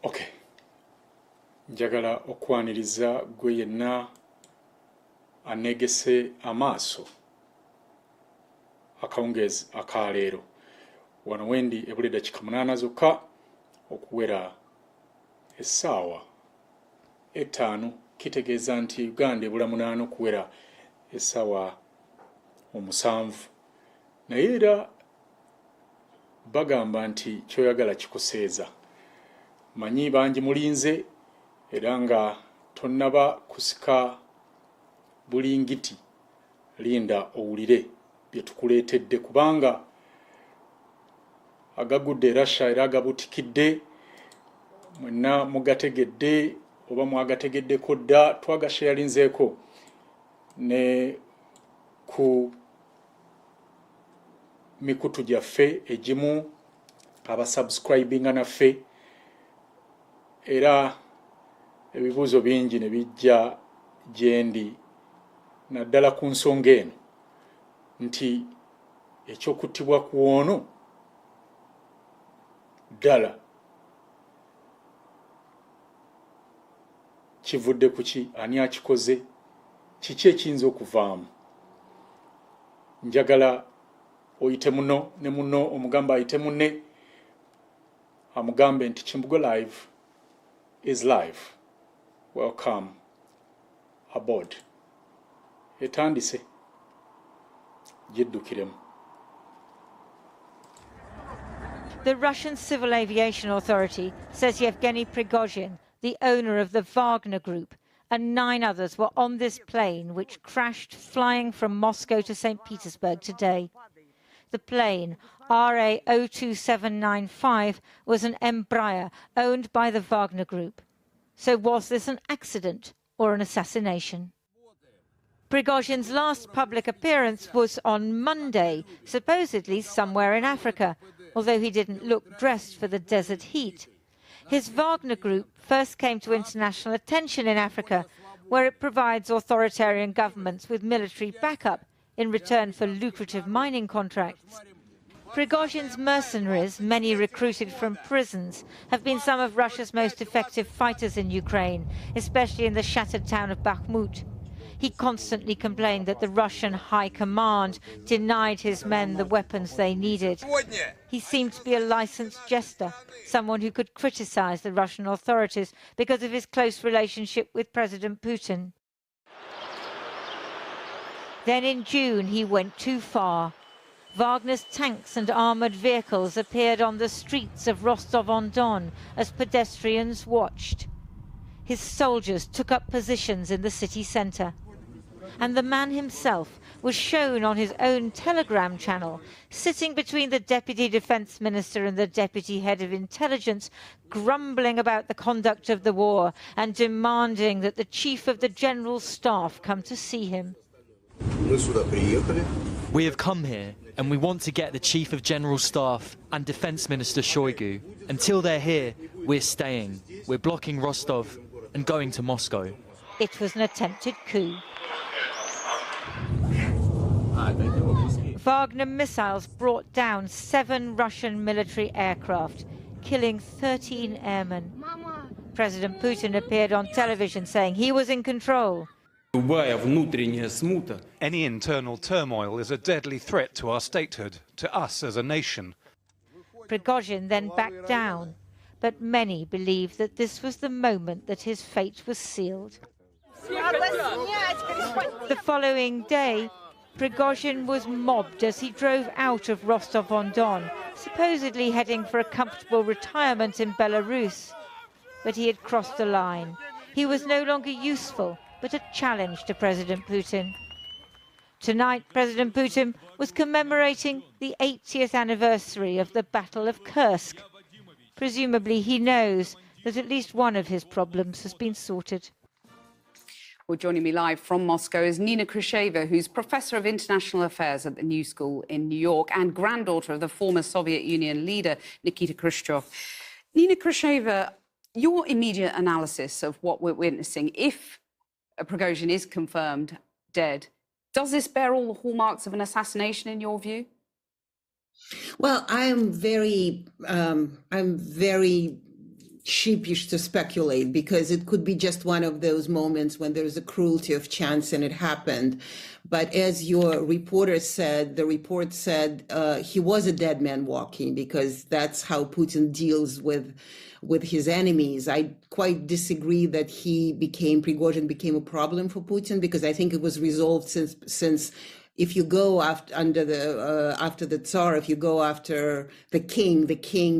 Okay. Njagala okwaniriza gwe yenna anegese amaaso akawungezi akaleero wano wendi ebule dakika 8 zokka okuwera essaawa 5 kitegeeza nti Uganda ebula 8 okuwera essaawa 7 naye era bagamba nti kyoyagala kikuseeza manyi bangi mulinze era nga tonnaba kusika bulingiti linda owulire bye tukuleetedde kubanga agagudde Russia era agabutikidde mwenna mugategedde oba mwagategeddeko dda twagasharinzeeko ne ku mikutu gyaffe egimu abasubscribinga naffe era ebibuuzo bingi ne bijja gyendi naddala ku nsonga eno nti ekyokuttibwa ku ono ddala kivudde ku ki ani akikoze kiki ekiyinza okuvaamu njagala oyite muno ne muno omugamba ayite munne amugambe nti Kimbugo Live is live. Welcome aboard. Etandise jiddukiremu. The Russian Civil Aviation Authority says Yevgeny Prigozhin, the owner of the Wagner Group, and 9 others were on this plane which crashed flying from Moscow to St. Petersburg today. The plane, RA02795, was an Embraer owned by the Wagner Group. So was this an accident or an assassination? Prigozhin's last public appearance was on Monday, supposedly somewhere in Africa, although he didn't look dressed for the desert heat. His Wagner Group first came to international attention in Africa, where it provides authoritarian governments with military backup in return for lucrative mining contracts. Prigozhin's mercenaries, many recruited from prisons, have been some of Russia's most effective fighters in Ukraine, especially in the shattered town of Bakhmut. He constantly complained that the Russian high command denied his men the weapons they needed. He seemed to be a licensed jester, someone who could criticize the Russian authorities because of his close relationship with President Putin. Then in June he went too far. Wagner's tanks and armoured vehicles appeared on the streets of Rostov-on-Don as pedestrians watched. His soldiers took up positions in the city centre. And the man himself was shown on his own Telegram channel, sitting between the Deputy Defence Minister and the Deputy Head of Intelligence, grumbling about the conduct of the war and demanding that the Chief of the General Staff come to see him. We have come here and we want to get the Chief of General Staff and Defence Minister Shoigu. Until they're here, we're staying. We're blocking Rostov and going to Moscow. It was an attempted coup. Wagner missiles brought down 7 Russian military aircraft, killing 13 airmen. President Putin appeared on television saying he was in control. Any internal turmoil is a deadly threat to our statehood, to us as a nation. Prigozhin then backed down, but many believe that this was the moment that his fate was sealed. The following day, Prigozhin was mobbed as he drove out of Rostov-on-Don, supposedly heading for a comfortable retirement in Belarus. But he had crossed the line. He was no longer useful, but a challenge to President Putin. Tonight, President Putin was commemorating the 80th anniversary of the Battle of Kursk. Presumably, he knows that at least one of his problems has been sorted. Well, joining me live from Moscow is Nina Khrushcheva, who's Professor of International Affairs at the New School in New York and granddaughter of the former Soviet Union leader, Nikita Khrushchev. Nina Khrushcheva, your immediate analysis of what we're witnessing, if Prigozhin is confirmed dead, does this bear all the hallmarks of an assassination in your view? Well, I'm very sheepish to speculate, because it could be just one of those moments when there's a cruelty of chance and it happened. But as your reporter said, the report said he was a dead man walking, because that's how Putin deals with his enemies. I quite disagree that Prigozhin became a problem for Putin, because I think it was resolved since if you go after the Tsar, if you go after the king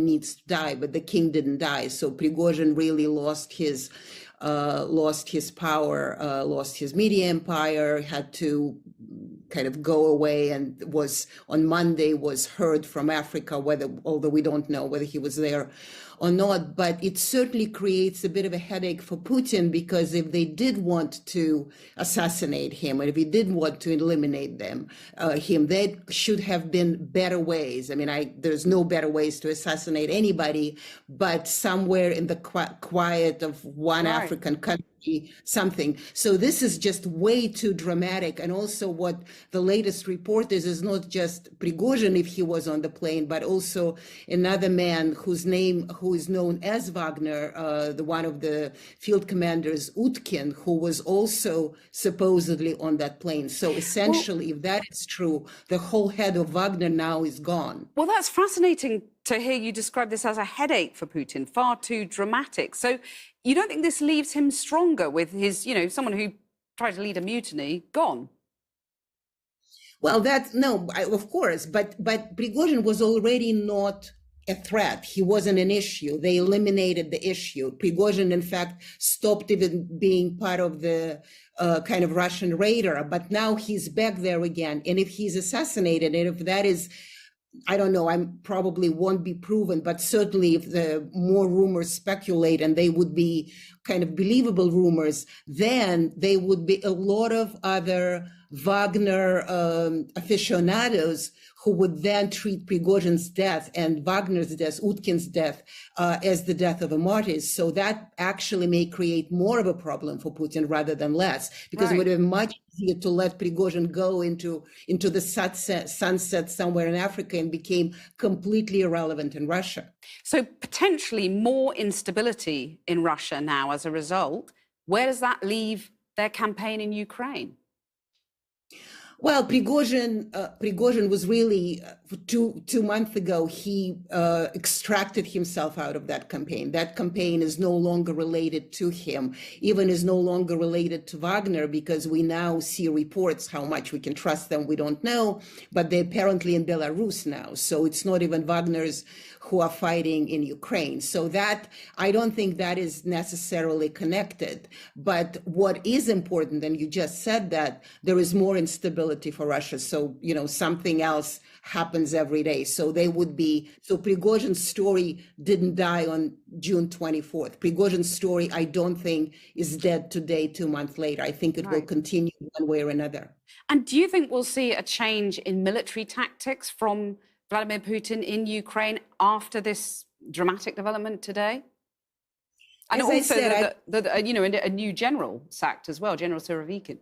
needs to die, but the king didn't die. So Prigozhin really lost his power, lost his media empire, had to kind of go away, and on Monday was heard from Africa, although we don't know whether he was there or not. But it certainly creates a bit of a headache for Putin, because if they did want to assassinate him, and if he did want to eliminate him, there should have been better ways. I mean, there's no better ways to assassinate anybody, but somewhere in the quiet of one African country, something. So this is just way too dramatic. And also what the latest report is not just Prigozhin, if he was on the plane, but also another man who is known as Wagner, one of the field commanders, Utkin, who was also supposedly on that plane. So essentially, if that is true, the whole head of Wagner now is gone. Well, that's fascinating to hear you describe this as a headache for Putin, far too dramatic. So you don't think this leaves him stronger with his, someone who tried to lead a mutiny gone? Well, of course, but Prigozhin was already not a threat. He wasn't an issue. They eliminated the issue. Prigozhin, in fact, stopped even being part of the kind of Russian radar, but now he's back there again. And if he's assassinated, and if that is, I don't know, I probably won't be proven, but certainly if the more rumors speculate, and they would be kind of believable rumors, then there would be a lot of other Wagner aficionados who would then treat Prigozhin's death and Wagner's death, Utkin's death, as the death of a martyr. So that actually may create more of a problem for Putin rather than less, because it would be much easier to let Prigozhin go into the sunset somewhere in Africa and became completely irrelevant in Russia. So potentially more instability in Russia now as a result. Where does that leave their campaign in Ukraine? Well, Prigozhin was really, 2 months ago, he extracted himself out of that campaign. That campaign is no longer related to him, even is no longer related to Wagner, because we now see reports. How much we can trust them, we don't know, but they're apparently in Belarus now. So it's not even Wagner's who are fighting in Ukraine. So that, I don't think that is necessarily connected. But what is important, and you just said that, there is more instability for Russia. So, something else happens every day. So Prigozhin's story didn't die on June 24th. Prigozhin's story, I don't think, is dead today, 2 months later. I think it will continue one way or another. And do you think we'll see a change in military tactics from Vladimir Putin in Ukraine after this dramatic development today? And also a new general sacked as well, General Surovikin.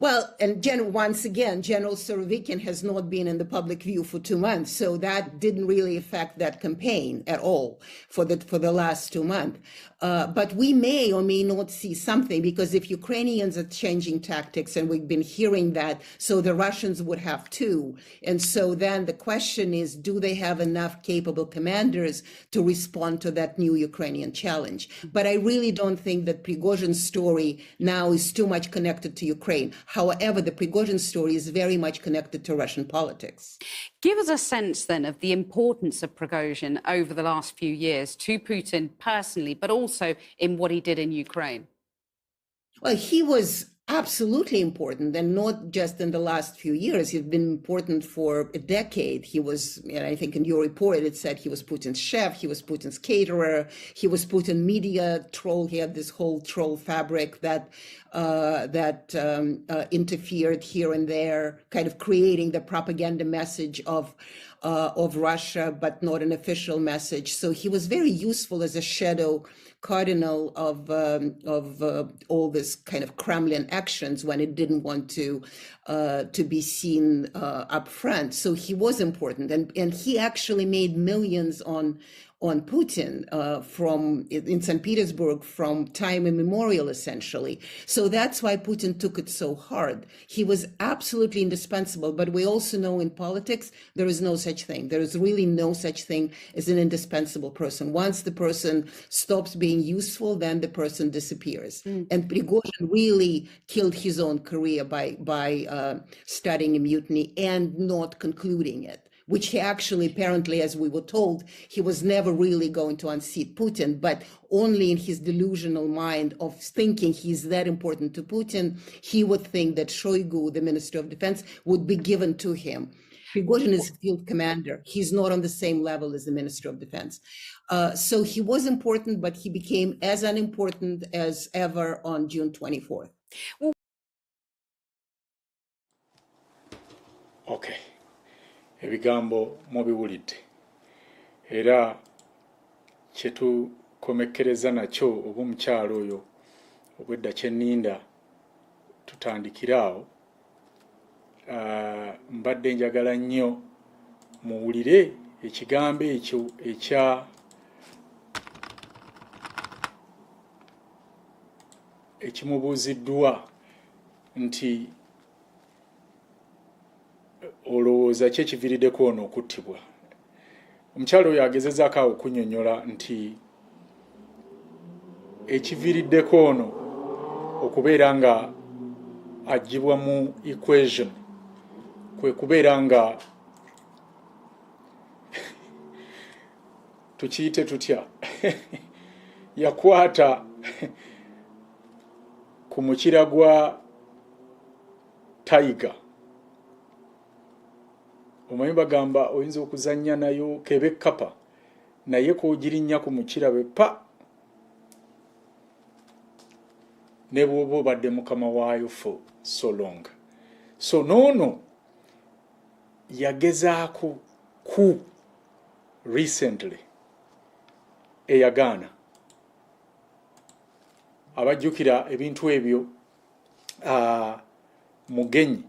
Well, and once again, General Surovikin has not been in the public view for 2 months, so that didn't really affect that campaign at all for the last 2 months. But we may or may not see something, because if Ukrainians are changing tactics, and we've been hearing that, so the Russians would have too. And so then the question is, do they have enough capable commanders to respond to that new Ukrainian challenge? But I really don't think that Prigozhin's story now is too much connected to Ukraine. However, the Prigozhin story is very much connected to Russian politics. Give us a sense then of the importance of Prigozhin over the last few years to Putin personally, but also in what he did in Ukraine. Well, he was absolutely important, and not just in the last few years. He's been important for a decade. He was, I think in your report, it said he was Putin's chef, he was Putin's caterer, he was Putin's media troll. He had this whole troll fabric that interfered here and there, kind of creating the propaganda message of of Russia, but not an official message. So he was very useful as a shadow cardinal of all this kind of Kremlin actions when it didn't want to be seen up front. So he was important, and he actually made millions on Putin from in St. Petersburg from time immemorial, essentially. So that's why Putin took it so hard. He was absolutely indispensable, but we also know in politics there is no such thing. There is really no such thing as an indispensable person. Once the person stops being useful, then the person disappears. And Prigozhin really killed his own career by starting a mutiny and not concluding it, which he actually, apparently, as we were told, he was never really going to unseat Putin, but only in his delusional mind of thinking he's that important to Putin, he would think that Shoigu, the Minister of Defense, would be given to him. Prigozhin is a field commander. He's not on the same level as the Minister of Defense. So he was important, but he became as unimportant as ever on June 24th. Okay. Ebigambo mubiwulidde era kyetukomekereza nakyo oba omukyalo oyo obwedda kyenninda tutandikiraawo. Mbadde njagala nnyo muwulire ekigambo ekyo ekimubuuziddwa nti olowooza ki ekiviiriddeko ono okuttibwa. Omukyalo oyo agezezaako awo okunnyonnyola nti ekiviiriddeko ono okubeera nga aggyibwa mu equation kwe kubeera nga tukiyite tutya yakwata ku mukira gwa Tiger. Omanyi bagamba oyinza okuzannya nayo kebe kapa naye k'ogirinnya ku mukira be pa ne bw'oba obadde mukama waayo for so long. So noono yagezaako ku recently eyagaana abajjukira ebintu ebyo mugenyi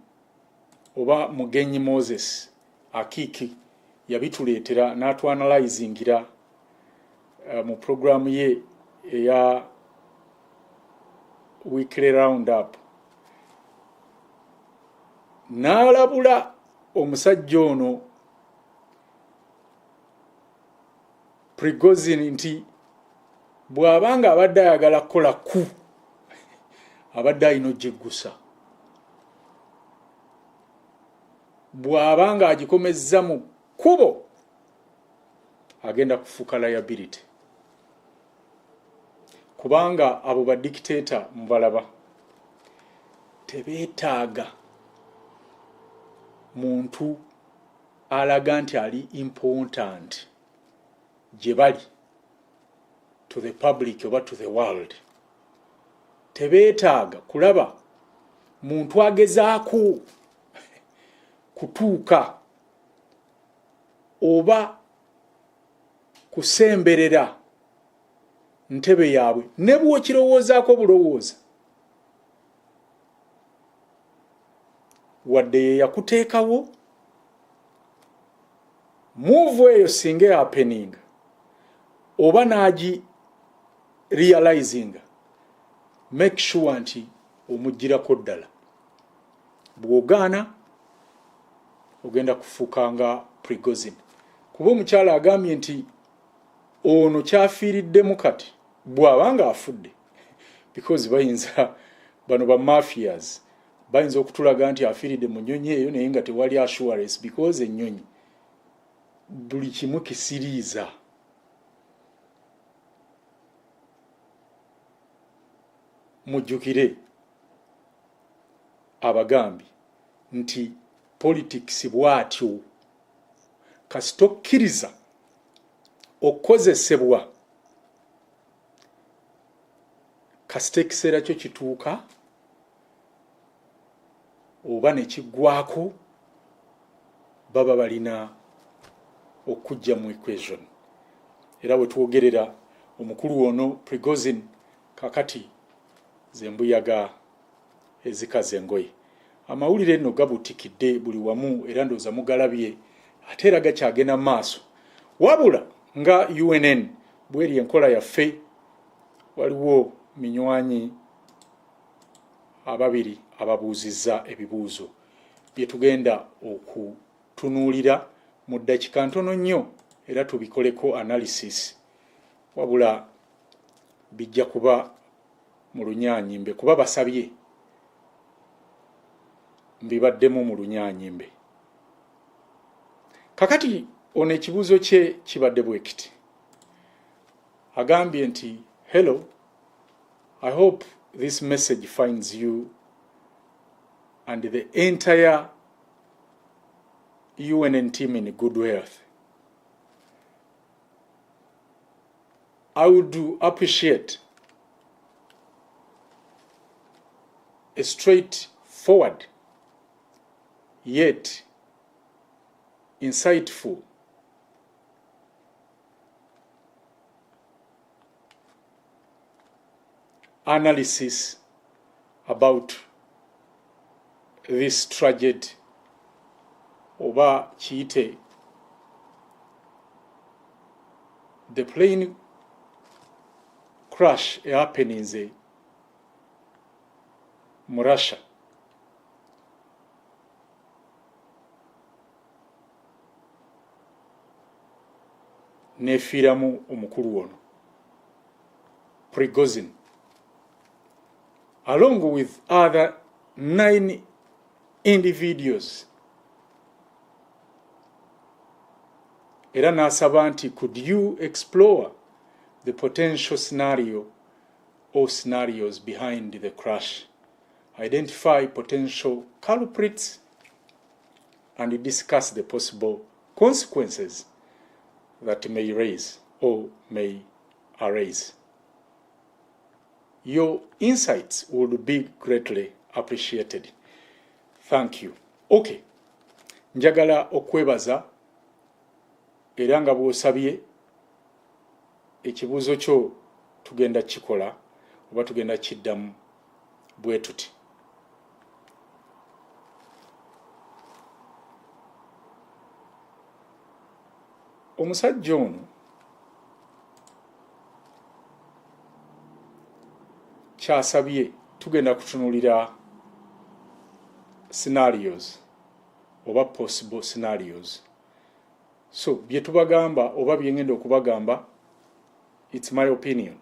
oba mugenyi Moses Akiki yabituleetera n'atwanalyzingira mu programu ye eya weekly roundup n'alabula omusajja ono Prigozhin nti bw'abanga abadde ayagala kukola ku abadde alina ogiggusa, bw'abanga agikomezza mu kkubo agenda kufuuka liability, kubanga abo badikiteeta mubalaba tebeetaaga muntu alaga nti ali important gye bali to the public oba to the world. Tebeetaaga kulaba muntu agezaako kutuuka oba kusemberera ntebe yaabwe ne bw'okirowoozaako bulowooza wadde ye yakuteekawo move eyo singa happening oba naagi realizing, make sure nti omugirako ddala. Bw'ogaana ogenda kufuuka nga Prigozhin. Kuba omukyala agambye nti ono kyafiiriddemu kati bw'abanga afudde, because bayinza bano ba mafias bayinza okutulaga nti afiiridde mu nnyonyi eyo naye nga tewali assurance, because ennyonyi buli kimu kisiriiza. Mujjukire abagambi nti politics bwatyo kasita okkiriza okukozesebwa kasita ekiseera kyo kituuka oba ne kiggwako baba balina okujja mu equation. Era we twogerera omukulu ono Prigozhin kakati zembuyaga ezikaze engoye. Amawulire nno gabutikidde buli wamu era ndooza mugalabye ate era gakyagenda maaso. Wabula nga UNN bweri enkola yaffe waliwo minywanyi ababiri ababuuzizza ebibuuzo bye tugenda okutunuulira mu ddakiika ntono nnyo era tubikoleko analysis. Wabula bijja kuba mu lunyaanyimbe kuba basabye mbibaddemu mu lunyaanyimbe. Kakati ono ekibuuzo kye kibadde bwe kiti. Agambye nti, hello, I hope this message finds you and the entire UNN team in good health. I would appreciate a straightforward yet insightful analysis about this tragedy oba kiyite the plane crash happenings mu Russia. Nefiiramu omukulu ono Prigozhin along with other 9 individuals. Era n'asaba nti, could you explore the potential scenario or scenarios behind the crash, identify potential culprits, and discuss the possible consequences that may raise or may arise. Your insights would be greatly appreciated. Thank you. Okay. Njagala okwebaza era nga bw'osabye ekibuuzo kyo tugenda kikola oba tugenda kiddamu bwe tuti. Omusajja ono kyasabye tugenda kutunuulira scenarios oba possible scenarios. So bye tubagamba oba bye ngenda okubagamba, it's my opinion.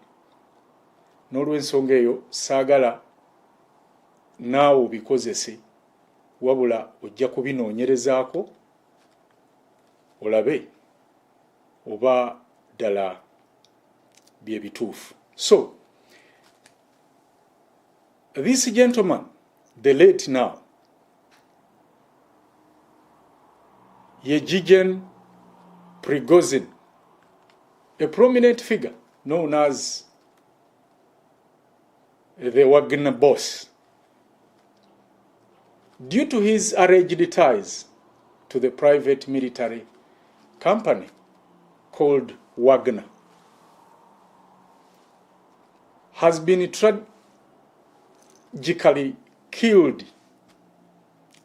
N'olw'ensonga eyo saagala naawe obikozese, wabula ojja kubinoonyerezaako olabe oba ddala bye bituufu. So this gentleman, the late now, Yevgeny Prigozhin, a prominent figure known as the Wagner boss, due to his alleged ties to the private military company called Wagner, has been tragically killed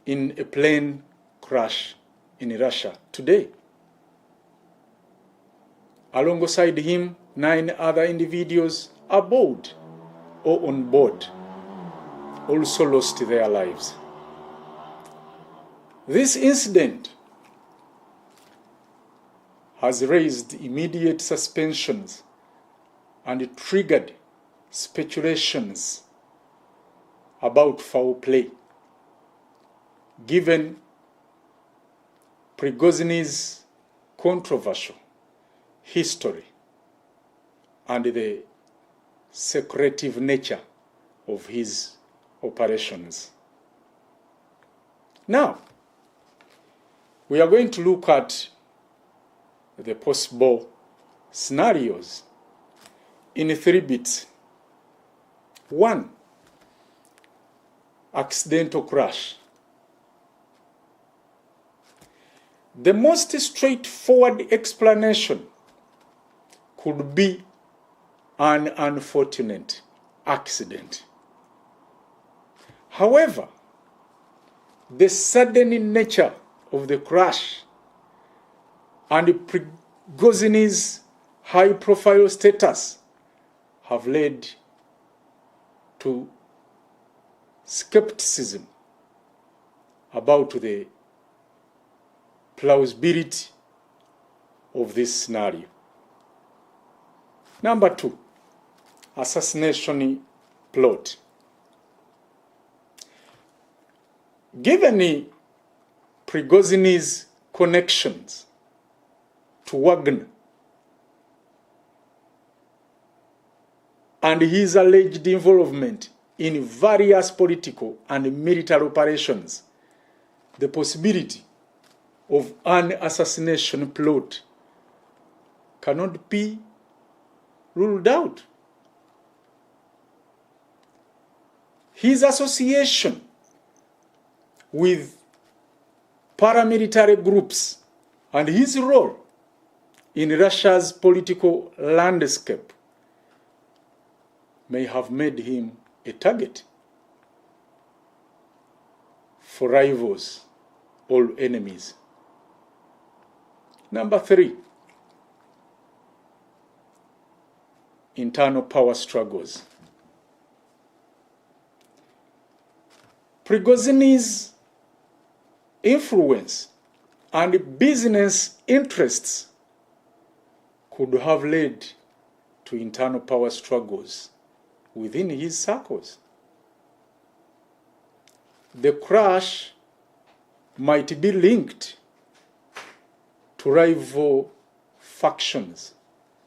in a plane crash in Russia today. Alongside him, 9 other individuals aboard or on board also lost their lives. This incident has raised immediate suspensions and triggered speculations about foul play, given Prigozhin's controversial history and the secretive nature of his operations. Now, we are going to look at the possible scenarios in 3 bits. 1, accidental crash. The most straightforward explanation could be an unfortunate accident. However, the sudden nature of the crash and Prigozhin's high-profile status have led to skepticism about the plausibility of this scenario. Number 2, assassination plot. Given Prigozhin's connections to Wagner and his alleged involvement in various political and military operations, the possibility of an assassination plot cannot be ruled out. His association with paramilitary groups and his role in Russia's political landscape may have made him a target for rivals or enemies. Number 3, internal power struggles. Prigozhin's influence and business interests could have led to internal power struggles within his circles. The crash might be linked to rival factions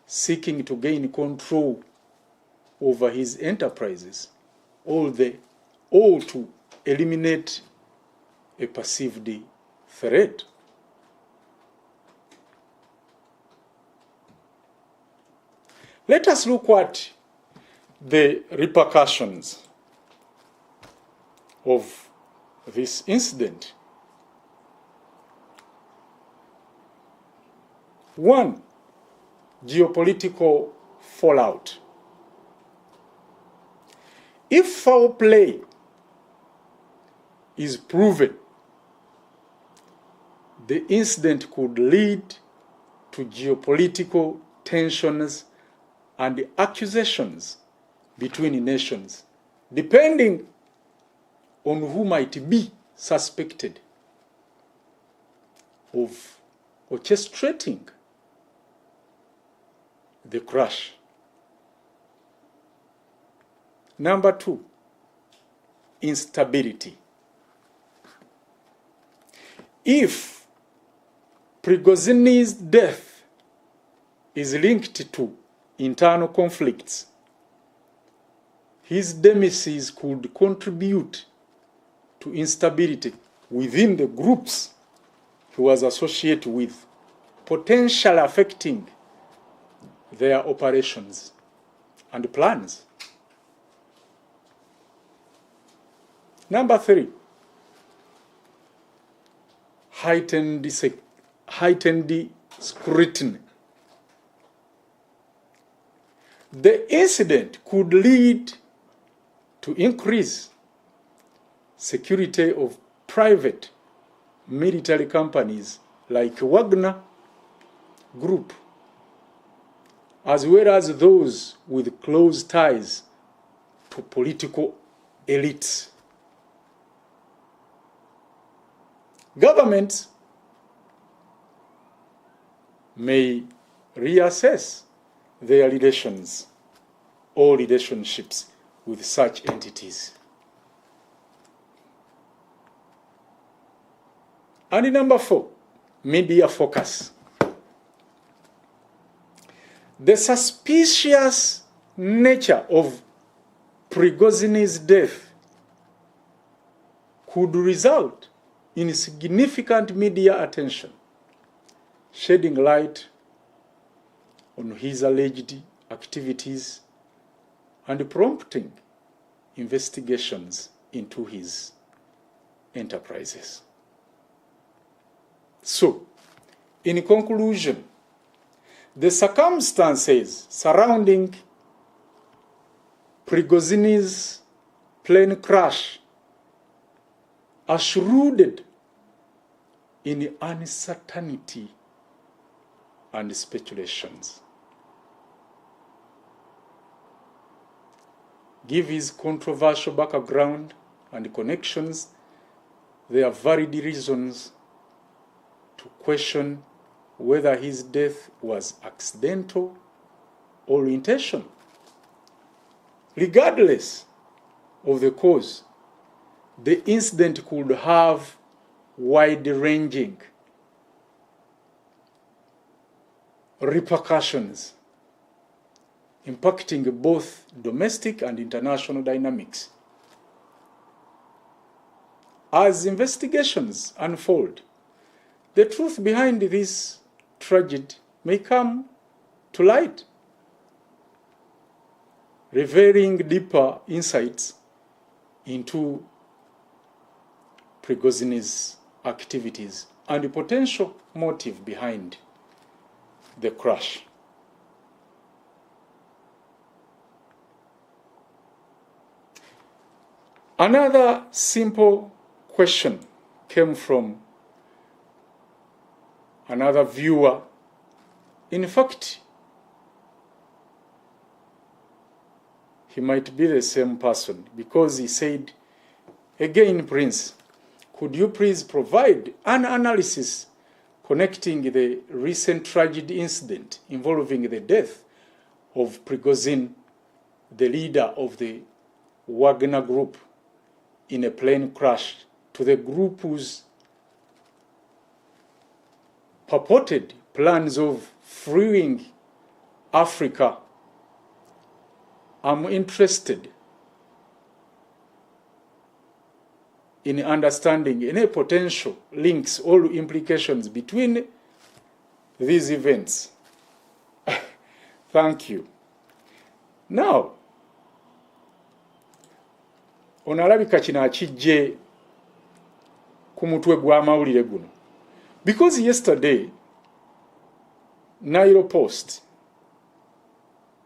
seeking to gain control over his enterprises, or to eliminate a perceived threat. Let us look at the repercussions of this incident. 1, geopolitical fallout. If foul play is proven, the incident could lead to geopolitical tensions and accusations between nations, depending on who might be suspected of orchestrating the crash. Number 2, instability. If Prigozhin's death is linked to internal conflicts, his demise could contribute to instability within the groups he was associated with, potentially affecting their operations and plans. Number 3, heightened scrutiny. The incident could lead to increased security of private military companies like Wagner Group, as well as those with close ties to political elites. Governments may reassess their relations or relationships with such entities. And number 4, media focus. The suspicious nature of Prigozhin's death could result in significant media attention, shedding light on his alleged activities and prompting investigations into his enterprises. So, In conclusion, the circumstances surrounding Prigozhin's plane crash are shrouded in uncertainty and speculations. Given his controversial background and connections, there are valid reasons to question whether his death was accidental or intentional. Regardless of the cause, the incident could have wide-ranging repercussions, impacting both domestic and international dynamics. As investigations unfold, the truth behind this tragedy may come to light, revealing deeper insights into Prigozhin's activities and the potential motive behind the crash. Another simple question came from another viewer. In fact, he might be the same person, because he said, again, Prince, could you please provide an analysis connecting the recent tragic incident involving the death of Prigozhin, the leader of the Wagner Group, in a plane crash, to the group's purported plans of freeing Africa? I'm interested in understanding any potential links or implications between these events. Thank you. Now, onalabika kino akijje ku mutwe gw'amawulire guno, because yesterday Nile Post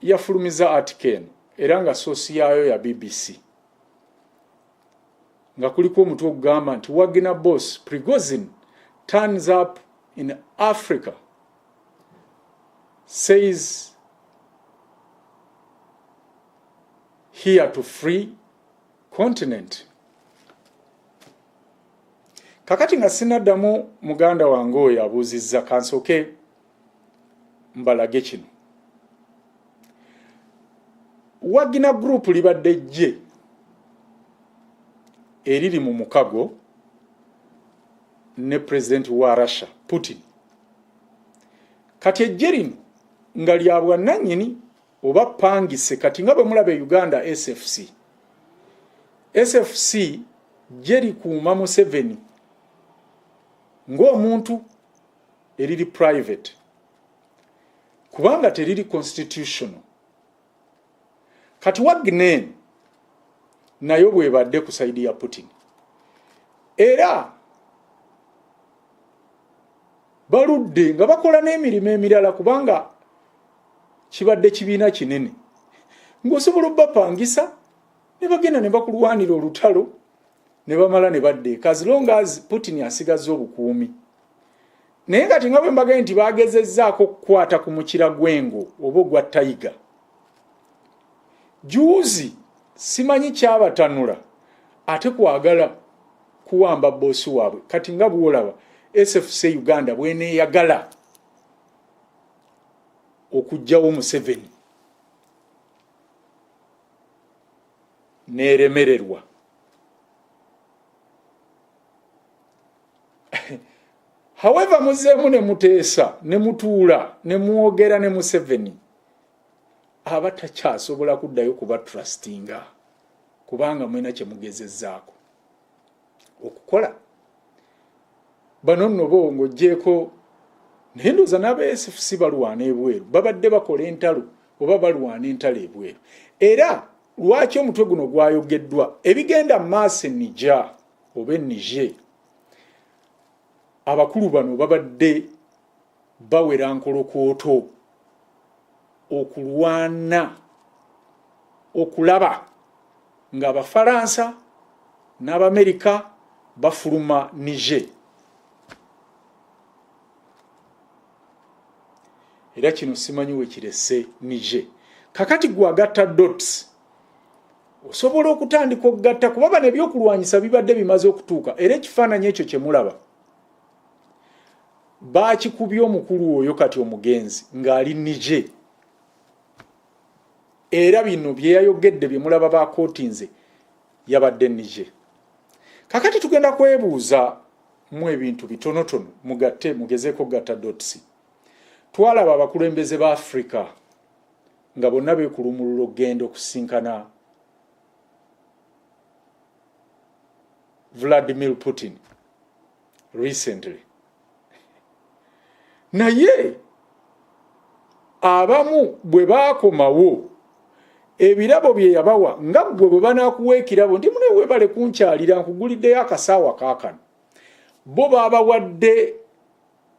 yafulumiza article era nga source yaayo ya BBC, nga kuliko omutwe ogugamba nti Wagner boss Prigozhin turns up in Africa, says here to free continent. Kakati nga sinaddamu muganda wange oyo abuuzizza, kansooke mbalage kino. Wagner Group libadde ejje eriri mu mukago ne President wa Russia Putin. Kati ejje lino nga lya bwannannyini oba pangise, kati nga bwe mulaba Uganda SFC. SFC gye likuuma Museveni ng'omuntu eriri private, kubanga teriri constitutional. Kati Wagner nayo bwebadde ku saidi ya Putin, era baludde nga bakola n'emirimu emirala, kubanga kibadde kibiina kinene ng'osobola obbapangisa ne bagenda ne bakulwanira olutalo ne bamala ne baddeeka, as long as Putin asigazza obukuumi. Naye kati nga bwe mbagaye nti bagezezzaako okukwata ku mukira gwengo oba ogwa Tiger, juuzi simanyi kyabatanula ate kwagala kuwamba bosi waabwe. Kati nga bwolaba SFC Uganda bweneeyagala okuggyawo Museveni neeremererwa. However, muzeemu ne muteesa ne mutuula ne muwogera ne Museveni, aba takyasobola kuddayo kuba trustinga, kubanga mwena kye mugezezzaako okukola. Bano nno bo ng'oggyeko naye ndowooza n'aba SFC balwana ebweru, babadde bakola entalo oba balwana entalo ebweru. Era lwaki omutwe guno gwayogeddwa ebigenda maaso Niger oba Niger, abakulu bano babadde bawera nkolokooto okulwana okulaba nga Abafaransa n'Abamerika bafuluma Niger. Era kino simanyi we kirese Niger. Kakati gwagatta dots osobola okutandika okugatta kuba bano ebyokulwanyisa bibadde bimaze okutuuka era ekifaananyi ekyo kye mulaba baakikubye omukulu oyo kati omugenzi ng'ali Niger. Era bino bye yayogedde bye mulaba bakootinze yabadde Niger. Kakati tugenda kwebuuza mu ebintu bitonotono mugatte mugezeeko gatta dots. Twalaba abakulembeze ba Afrika nga bonna beekulumulula okugenda okusinkana Vladimir Putin recently. Naye abamu bwe baakomawo ebirabo bye yabawa nga gwe bwe banaakuwa ekirabo ndi mune weebale kunkyalira nkuguliddeyo akasaawa kaakano. Bo baabawadde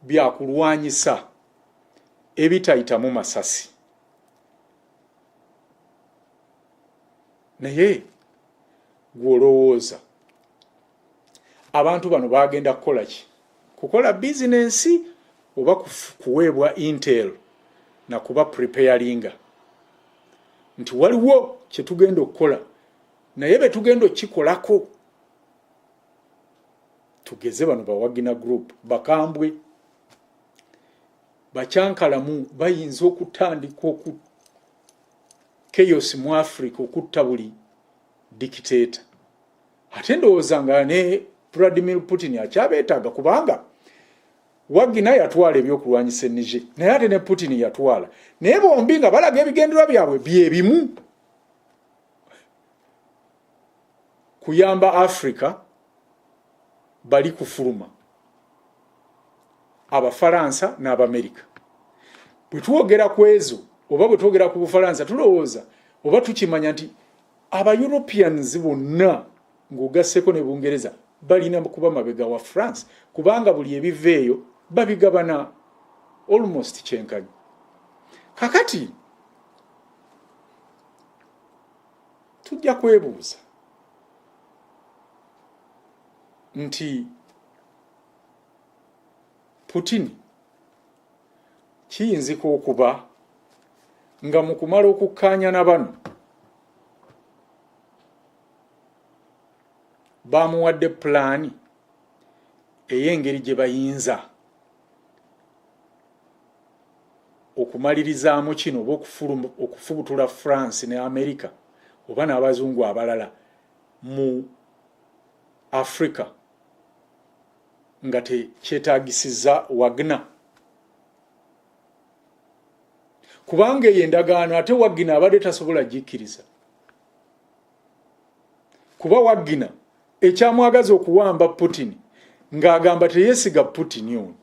byakulwanyisa ebitayitamu masasi. Naye gw'olowooza abantu bano bagenda kukola ki? Kukola bizinensi oba kuweebwa intel na kuba preparinga nti waliwo kye tugenda okukola naye be tugenda okikolako. Tugeze bano bawagina group bakambwe bakyankalamu bayinza okutandika chaos mu Africa okutta buli dictator. Ate ndowooza nga ne Vladimir Putin akyabeetaaga kubanga Wagina yatwala ebyokulwanyisa e Niger naye ate ne Putin yatwala naye bombi nga balaga ebigendererwa byabwe bye bimu kuyamba Africa bali kufuluma Abafaransa n'Abamerika. Bwe twogera ku ezo oba bwe twogera ku Bufaransa tulowooza oba tukimanya nti Aba-Europeans bonna ng'ogasseko ne Bungereza balina kuba mabega wa France kubanga buli ebiveeyo babigabana almost kyenkanyi. Kakati tujja kwebuuza nti Putin kiyinzika okuba nga mu kumala okukkaanya na bano bamuwadde pulaani ey'engeri gye bayinza okumalirizamu kino oba okufubutula France ne America oba n'abazungu abalala mu Africa nga tekyetaagisiza Wagner. Kubanga eyo endagaano ate Wagner abadde tasobola gikkiriza. Kuba Wagner ekyamwagaza okuwamba Putin ng'agamba teyeesiga Putin ono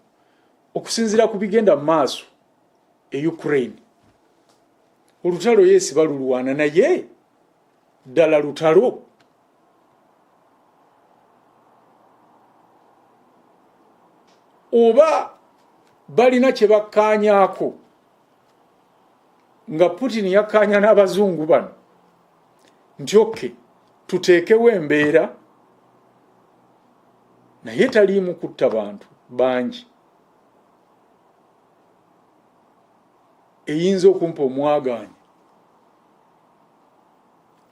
okusinziira ku bigenda mu maaso e Ukraine. Olutalo yeesi balulwana naye ddala lutalo. Oba balina kye bakkaanyaako nga Putin yakkaanya n'abazungu bano nti okke tuteekewo embeera naye taliimu kutta bantu bangi eyinza okumpa omwagaanya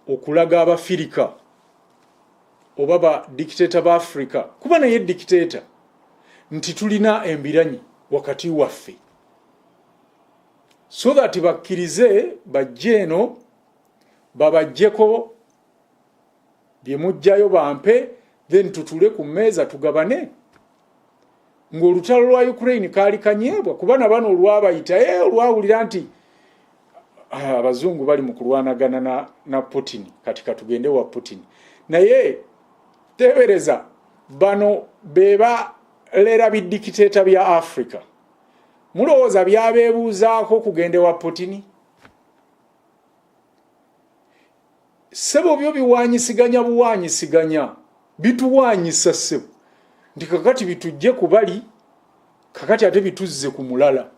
okulaga Abafirika oba ba dictator ba Africa kuba naye dictator nti tulina embiranyi wakati waffe so that bakkirize bajje eno babajjeko bye mujjayo bampe then tutule ku mmeeza tugabane. Ng'olutalo lwa Ukraine kaali kanyeebwa kuba na bano olwabayita olwawulira nti abazungu bali mu kulwanagana na Putin kati katugende wa Putin naye tebereza bano beba lera bidikiteta bya Africa mulowooza byabeebuuzaako kugende wa Putin. Sebo byo biwanyisiganya bituwanyisa sebo ndi kakati bitujje kubali kakati ate bituzze ku mulala.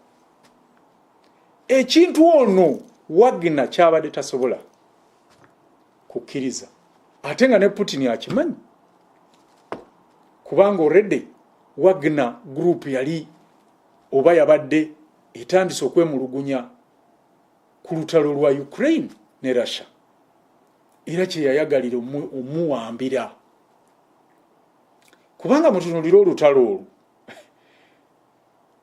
Ekintu ono Wagner kyabadde tasobola kukkiriza ate nga ne Putin akimanyi kubanga already Wagner group yali oba yabadde etandise okwemulugunya ku lutalo lwa Ukraine ne Russia era kye yayagalira omuwambira kubanga mutunulira olutalo olwo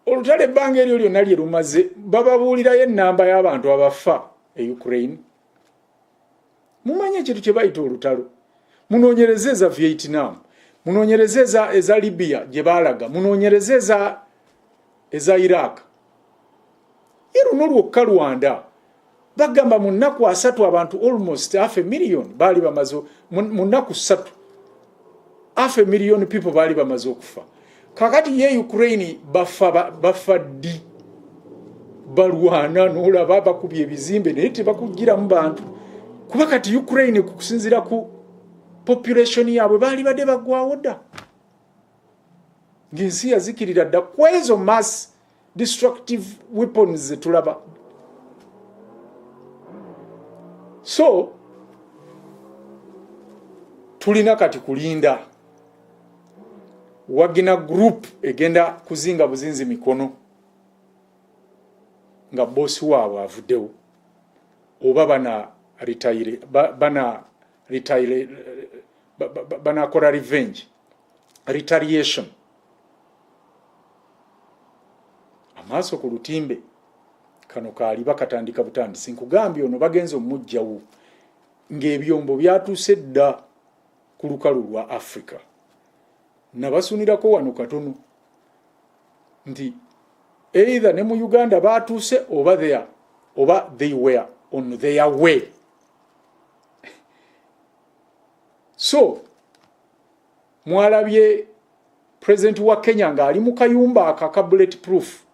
olutalo ebbanga eryo lyonna lye lumaze bababuulirayo ennamba y'abantu abafa e Ukraine. Mumanye ekintu kye bayita olutalo. Munoonyereze eza Vietnam, munoonyereze eza Libya gye baalaga, munoonyereze eza Iraq. Era luno lwokka Rwanda bagamba mu nnaku 3 abantu almost 500,000 baali bamaze mu nnaku 3 500,000 people baali bamaze okufa. Kakati ye Ukraine bafa ddi balwana n'olaba bakubye ebizimbe naye tebakugiramu bantu kuba kati Ukraine kusinzira ku population yaabwe baali badde bagwawo dda ng'ensi yazikirira dda kwezo mass destructive weapons tulaba. So tulina kati kulinda Wagner group egenda kuzinga buzinzi mikono nga bosi waabwe avuddewo oba banakola revenge retaliation. Amaaso ku lutimbe kano kaali bakatandika butandisi nkugambye ono bagenze omujjawo ng'ebyombo byatuuse dda ku lukalu lwa Africa. Nabasunirako wano katono nti either ne mu Uganda batuuse oba they were on their way. So mwalabye president wa Kenya nga ali mu kayumba aka bullet proof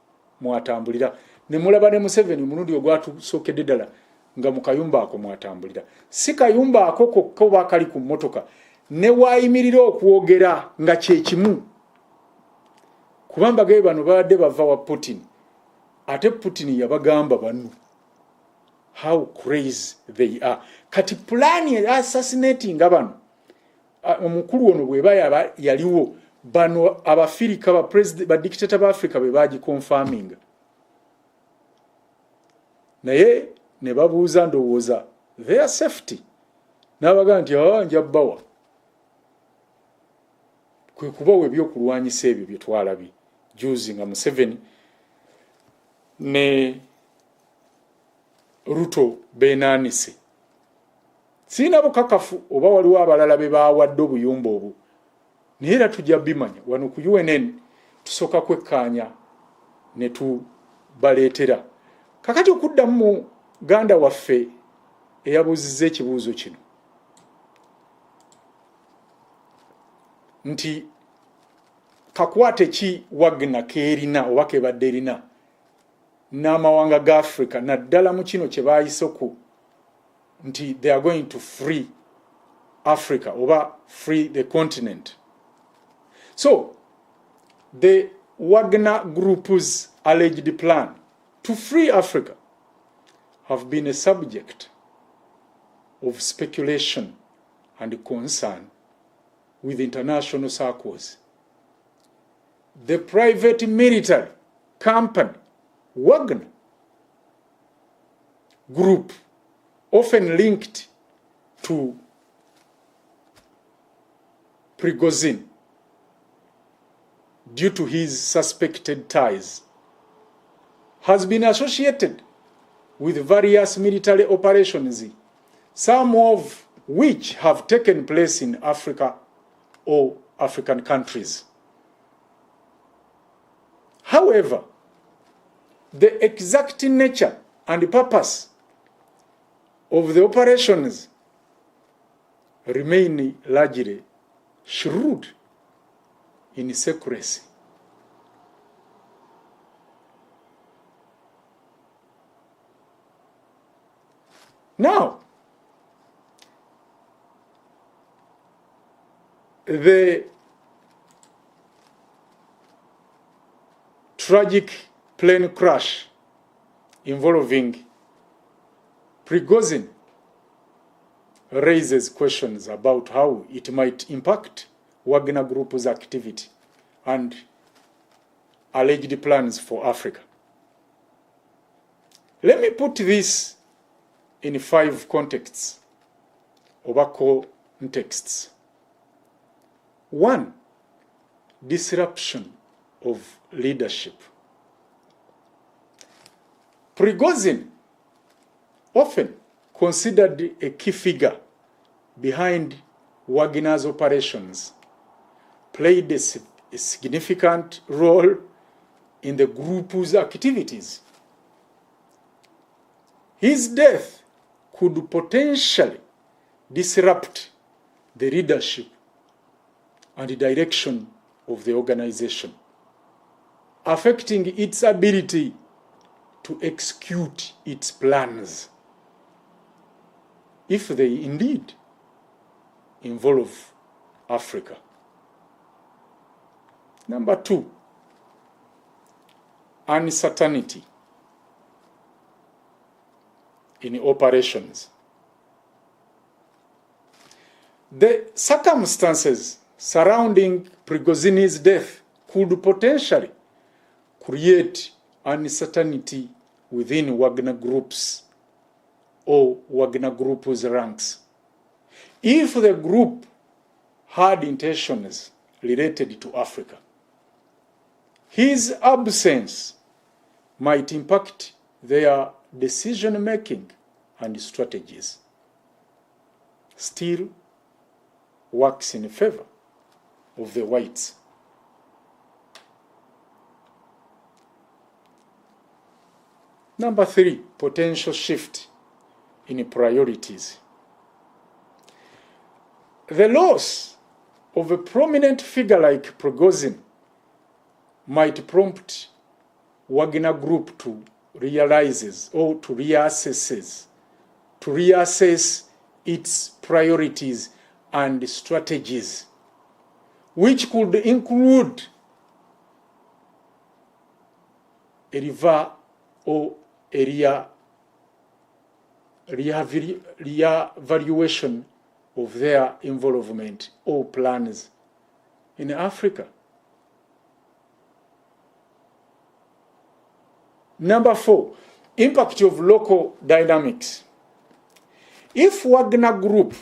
mwatambulira ne mulaba ne Museveni mulundi ogwatusookedde ddala nga mu kayumba ako mwatambulira. Si kayumba ako kokka bakali ku mmotoka ne waayimirira okwogera nga kye kimu kubamba gaye bano baadde bava wa Putin ate Putin yabagamba bano how crazy they are. Kati plan ya assassinating bano omukulu ono bweba yaliwo bano abafirika ba president ba dictator ba Africa be baji confirming naye ne babuuza ndowooza their safety n'abaga nti njabbawa kwe kubawa ebyokulwanyisa ebyo bye twalabye juzi nga Museveni ne Ruto benanise. Sina bukakafu oba waliwo abalala be baawadde obuyumba obwo naye era tujja bimanya wano ku UNN tusoka kwekkaanya ne tubaleetera. Kakati okuddamu mu ganda waffe eyabuuzizza ekibuuzo kino nti kakwate ki Wagner keerina oba kebadde erina n'amawanga ga Africa naddala mu kino kye baayiseko nti they are going to free Africa oba free the continent. So the Wagner group's alleged plan to free Africa have been a subject of speculation and concern with international circles. The private military company Wagner group, often linked to Prigozhin due to his suspected ties, has been associated with various military operations, some of which have taken place in Africa or African countries. However, the exact nature and purpose of the operations remain largely shrouded in secrecy. Now, the tragic plane crash involving Prigozhin raises questions about how it might impact Wagner Group's activity and alleged plans for Africa. Let me put this in 5 contexts, or contexts. 1, disruption of leadership. Prigozhin, often considered a key figure behind Wagner's operations, played a significant role in the group's activities. His death could potentially disrupt the leadership and the direction of the organization, affecting its ability to execute its plans, if they indeed involve Africa. Number 2, uncertainty in operations. The circumstances surrounding Prigozhin's death could potentially create uncertainty within Wagner Group's or Wagner Group's ranks. If the group had intentions related to Africa, his absence might impact their decision-making and strategies. Still works in favor of the whites. Number 3, potential shift in priorities. The loss of a prominent figure like Prigozhin might prompt Wagner Group to realizes or to reassess its priorities and strategies, which could include a reevaluation of their involvement or plans in Africa. Number 4, impact of local dynamics. If Wagner Group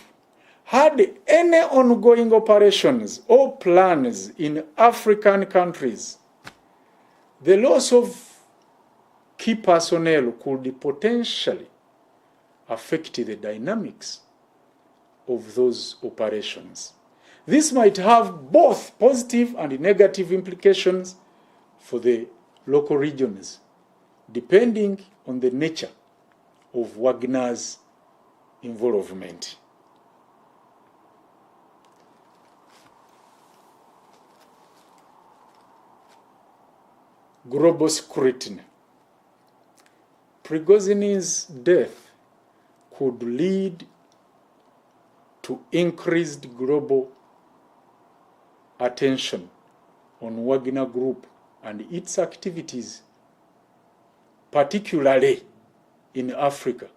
had any ongoing operations or plans in African countries, the loss of key personnel could potentially affect the dynamics of those operations. This might have both positive and negative implications for the local regions, depending on the nature of Wagner's involvement. Global scrutiny. Prigozhin's death could lead to increased global attention on Wagner Group and its activities, particularly in Africa.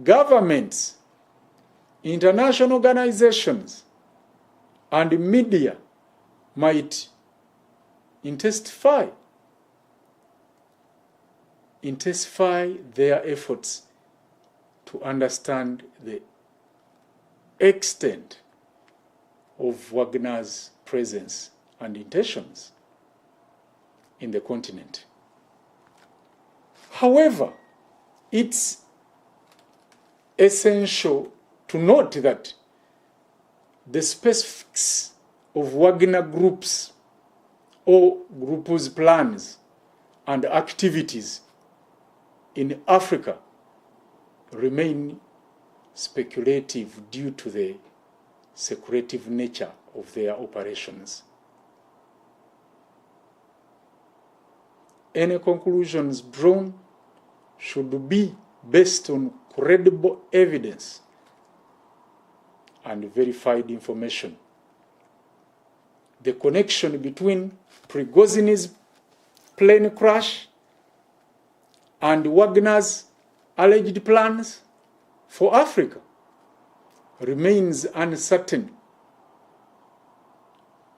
Governments, international organizations, and media might intensify their efforts to understand the extent of Wagner's presence and intentions in the continent. However, it's essential to note that the specifics of Wagner Group's or Group's plans and activities in Africa remain speculative due to the secretive nature of their operations. Any conclusions drawn should be based on credible evidence and verified information. the connection between Prigozhin's plane crash and Wagner's alleged plans for Africa remains uncertain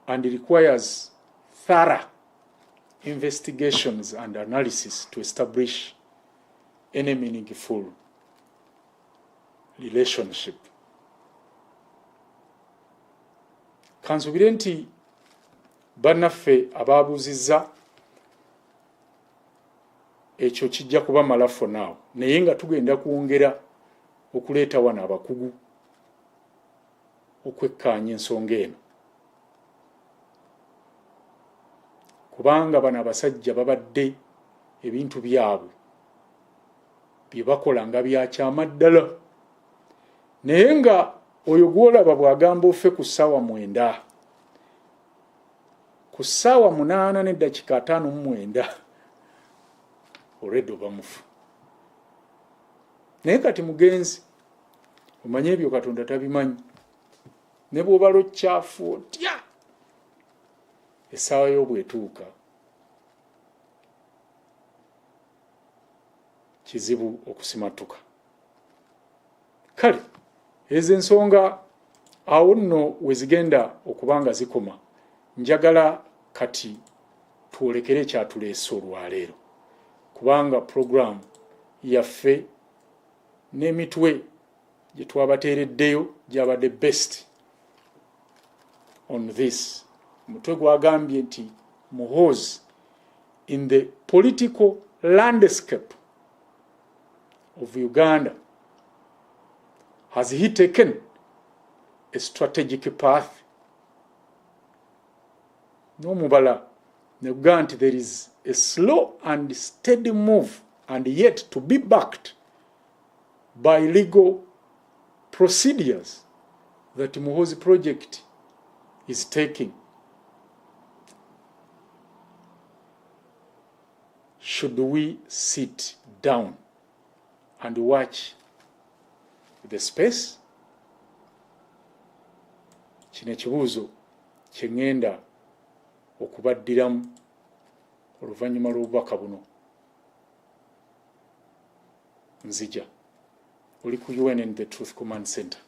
and requires thorough investigations and analysis to establish any meaningful relationship. Kansubire nti bannaffe abaabuuzizza ekyo kijja kuba malafo naawo, naye nga tugenda kwongera okuleeta wano abakugu okwekkaanya ensonga eno, kubanga bano abasajja babadde ebintu byabwe bye bakola nga byakyama ddala, naye nga oyo gwolaba bw'agamba offe ku ssaawa 9, ku ssaawa 8:59 olwedde oba mufu. Naye kati mugenzi, omanye ebyo Katonda tabimanyi, ne bw'obala okyafu otya, essaawa y'obwetuuka kizibu okusimatuka. Kale ezo ensonga awo nno we zigenda okuba nga zikoma. Njagala kati twolekere ekyatuleese olwaleero, kubanga program yaffe n'emitwe gye twabateereddeyo gyabadde best on this. Mutwe gwagambye nti Muhoozi in the political landscape of Uganda, has he taken a strategic path? No mubala negamba nti there is a slow and steady move and yet to be backed by legal procedures that Muhoozi project is taking. Should we sit down and watch the space? Kino ekibuuzo kye ŋŋenda okubaddiramu oluvannyuma lw'obubaka buno. Nzija oli ku UN The Truth Command Center.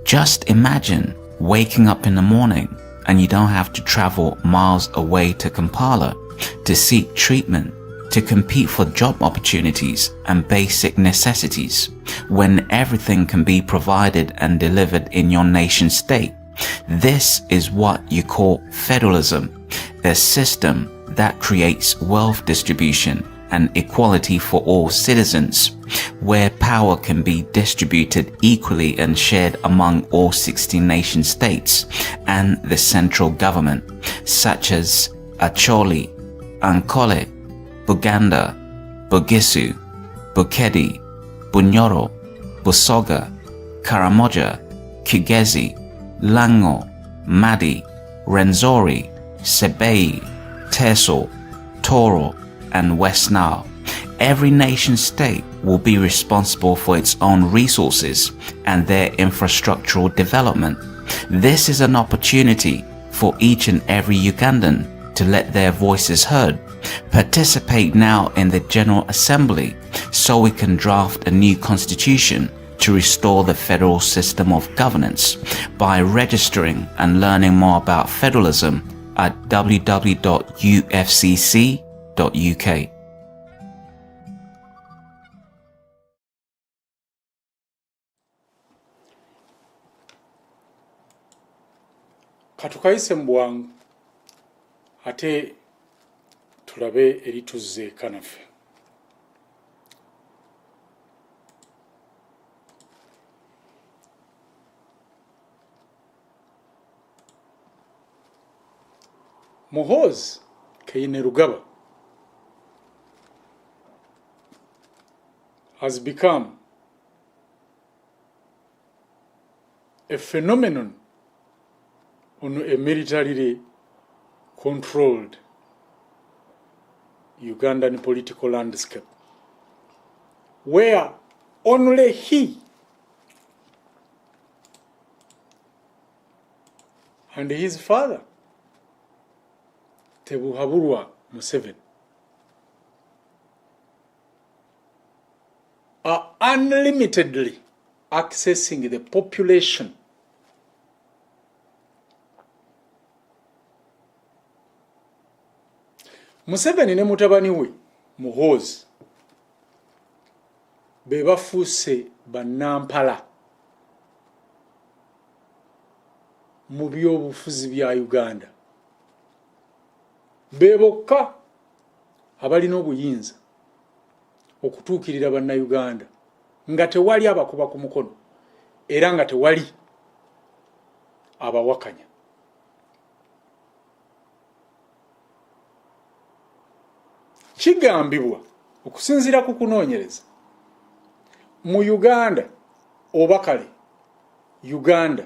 Just imagine waking up in the morning and you don't have to travel miles away to Kampala to seek treatment, to compete for job opportunities and basic necessities, when everything can be provided and delivered in your nation state. This is what you call federalism, a system that creates wealth distribution and equality for all citizens, where power can be distributed equally and shared among all 16 nation states and the central government, such as Acholi, Ankole, Buganda, Bugisu, Bukedi, Bunyoro, Busoga, Karamoja, Kigezi, Lango, Madi, Renzori, Sebei, Teso, Toro, and West Nile. Every nation state will be responsible for its own resources and their infrastructural development. This is an opportunity for each and every Ugandan to let their voices heard. Participate now in the General Assembly so we can draft a new constitution to restore the federal system of governance by registering and learning more about federalism at www.ufcc.uk. Katukayise mbwangu ate tulabe erituzze kanafe. Muhoozi Kainerugaba has become a phenomenon on a militarily controlled Ugandan political landscape, where only he and his father, Tebuhaburwa Museveni, are unlimitedly accessing the population Museveni ne mutabani we Muhoozi be bafuuse bannampala mu byobufuzi bya Uganda. Be bokka abalina obuyinza okutuukirira bannayuganda nga tewali abakuba ku mukono era nga tewali abawakanya. Kigambibwa okusinziira ku kunoonyereza mu Uganda oba kale Uganda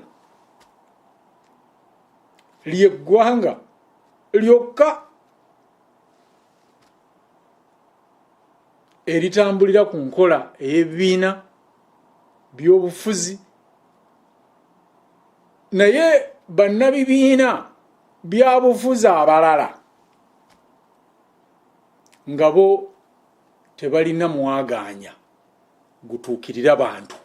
ly'eggwanga lyokka eritambulira ku nkola ey'ebibiina by'obufuzi, naye bannabibiina bya bufuzi abalala nga bo tebalina mwaganya gutuukirira bantu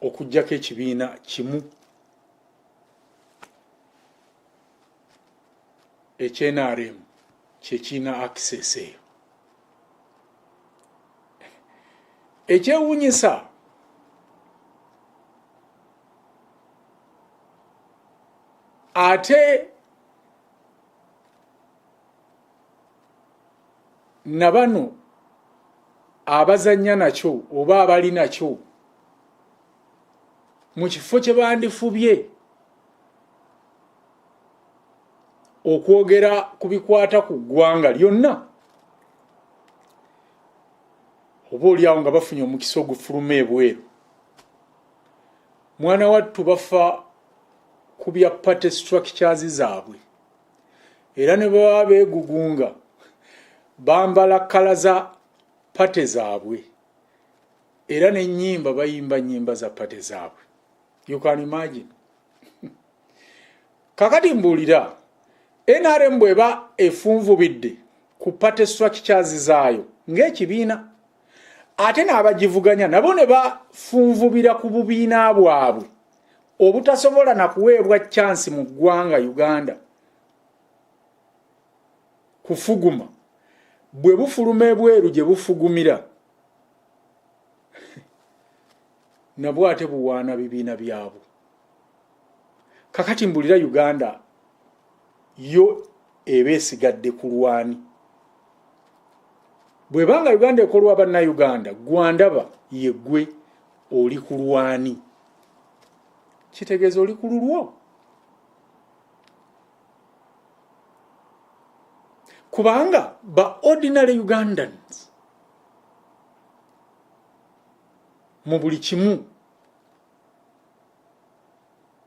okujjako ekibiina kimu ekyenRM kyekiina access eyo. Ekyewuunyisa ate na bano abazannya nakyo oba abali nakyo mu kifo kye bandifubye okwogera ku bikwata ku ggwanga lyonna, oba oliawo nga bafunye omukisa ogufuluma ebweru. Mwana wattu bafa ku bya party structures zaabwe era ne baba beegugunga bambala kala za pate zaabwe era n'ennyimba bayimba nnyimba za pate zaabwe. You can imagine. Kakati mbuulira NRM bweba efunvubidde ku pate structures zaayo ng'ekibiina ate n'abagivuganya nabo ne bafunvubira ku bubiina bwabwe obutasobola na kuweebwa chance mu ggwanga Uganda kufuguma bwe bufuluma ebweru gye bufugumira nabwo ate buwaana bibiina byabwo. Kakati mbulira Uganda yo eba esigadde ku lwani. Bwebanga Uganda ekolwa bannayuganda gwandaba yeggwe oli ku lwani, kitegeeza oli ku lulwo. Kubanga ba ordinary Ugandans mu buli kimu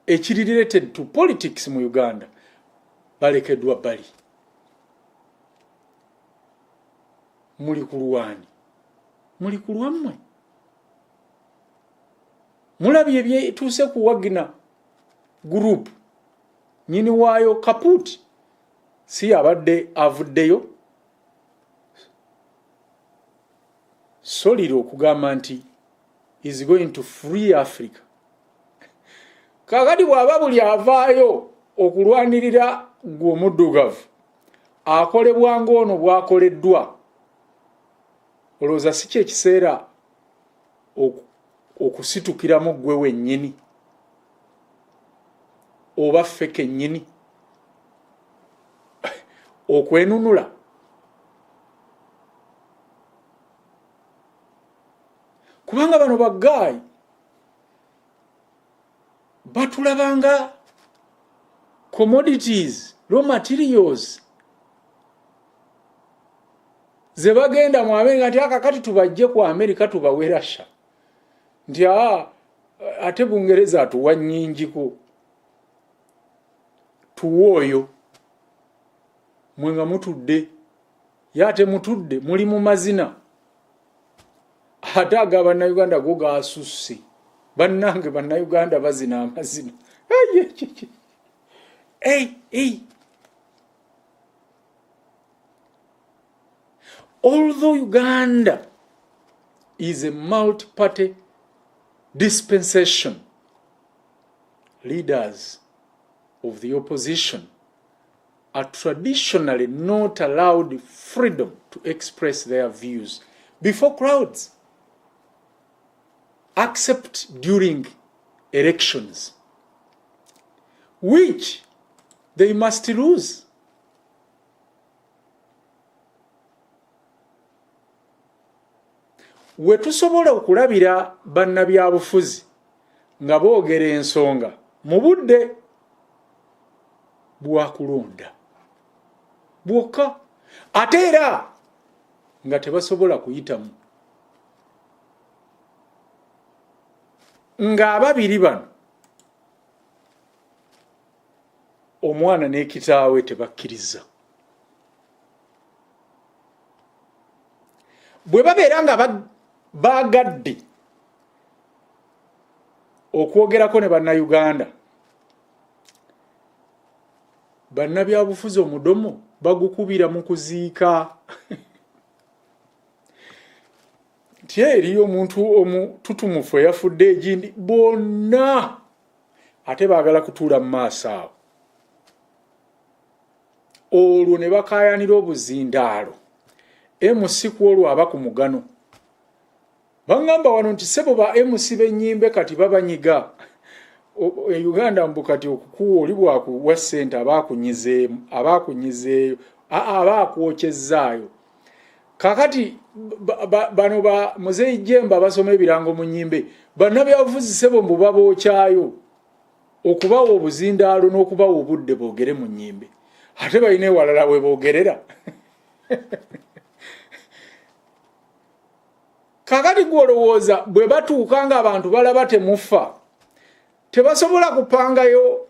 ekiri related to politics mu Uganda balekeddwa bali. Muli ku lwani, muli ku lwammwe. Mulabye ebyetuuse ku Wagner group nyini waayo Kaput si abadde avuddeyo soliro okugamba nti is going to free Africa. Kakati bw'aba buli avaayo okulwanirira gw'omuddugavu akolebwa ng'ono bw'akoleddwa, olowooza si kye kiseera okusitukiramu ggwe wennyini oba ffe kennyini okwenunula? Kubanga bano baggayi batulabanga commodities, raw materials ze bagenda mu Amerika nti akakati tubajje ku Amerika tubawe Russia nti ate Bungereza atuwa nnyingiko tuwoyo mwe nga mutudde yate mutudde muli mu mazina ate aga bannayuganda go gaasusse bannange bannayuganda bazina amazina. Although Uganda is a multi-party dispensation, leaders of the opposition are traditionally not allowed freedom to express their views before crowds, except during elections, which they must lose. We tusobola okulabira bannabyabufuzi nga boogera ensonga mu budde bwa kulonda bwokka, ate era nga tebasobola kuyitamu. Nga ababiri bano omwana n'ekitaawe tebakkiriza. Bwe babeera nga baagadde okwogerako ne bannayuganda, bannabyabufuzi omudomo bagukubira mu kuziika. Nti eriyo omuntu omututumufu eyafudde egindi bonna ate baagala kutuula mu maaso awo. Olwo ne bakaayanira obuzindaalo MC ku olwo aba ku mugano. Bangamba wano nti sebo ba MC b'ennyimbe kati babanyiga. Uganda mbu kati okukuwa oli bwakuwa ssente abaakunyizeeyo abaakwokyezaayo. Kakati bano ba Muzeeyi Jemba basoma ebirango mu nnyimbe bannabyabufuzi sebo mbu babookyayo okubawa obuzindaalo n'okubawa obudde boogere mu nnyimbe, ate balina ewalala we boogerera. Kakati gw'olowooza bwe batuuka nga abantu balaba temufa, tebasobola kupangayo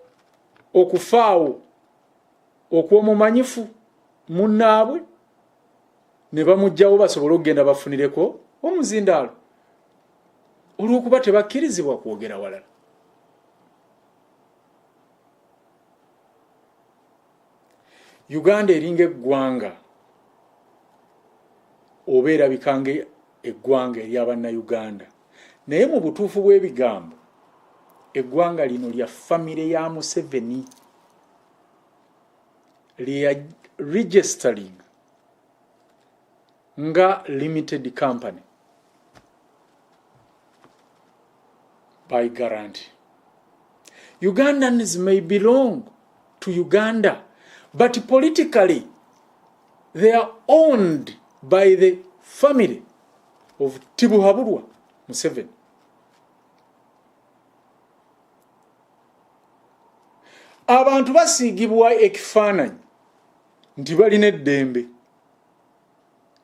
okufaawo okw'omumanyifu munnaabwe ne bamugjawo basobole okugenda bafunireko omuzindaalo olw'okuba tebakkirizibwa kwogera walala. Uganda eringa eggwanga oba erabika eggwanga ery'abannayuganda, naye mu butuufu bw'ebigambo eggwanga lino lya famire ya Museveni lya registering nga limited company by guarantee. Ugandans may belong to Uganda, but politically they are owned by the family of Tibuhaburwa Museveni. Abantu basiigibwa ekifaananyi nti balina eddembe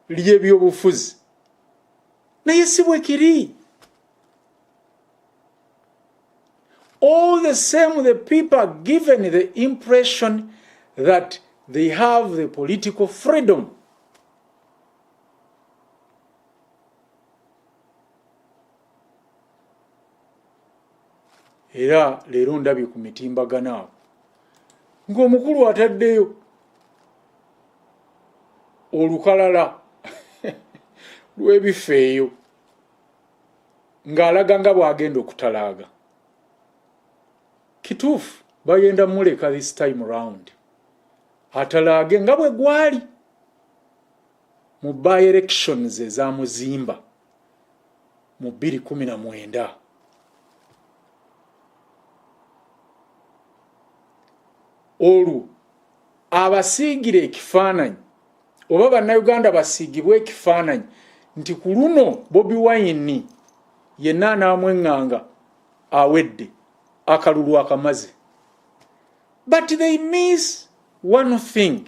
ly'ebyobufuzi, naye si bwe kiri. All the same, the people are given the impression that they have the political freedom. Era leero ndabye ku mitimbagano awo ng'omukulu ataddeyo olukalala lw'ebifeeyo ng'alaga nga bw'agenda okutalaaga. Kituufu bagenda muleka this time round atalaage nga bwe gwali mu by-elections ezamuzimba mu 2019. Olwo abasiigire ekifaananyi oba bannayuganda basiigibwe ekifaananyi nti ku luno Bobi Wine yenna anaamweŋŋanga awedde akalulu akamaze. But they miss one thing.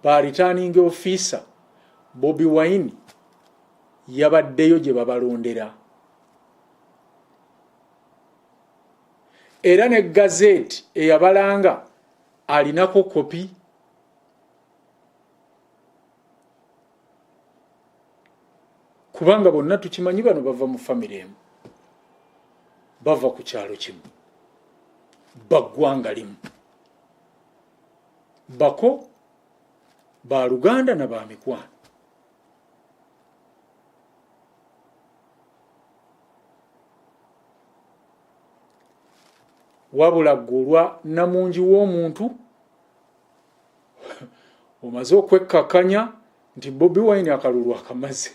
Ba returning officer Bobi Wine yabaddeyo gye babalondera. Era ne gazeti eyabalanga alinako kopi. Kubanga bonna tukimanyi bano bava mu family emu, bava ku kyalo kimu, baggwanga limu, bako ba Luganda na ba mikwano. Wabula ggulwa namungi w'omuntu omaze okwekkakanya nti Bobi Wine akalulu akamaze.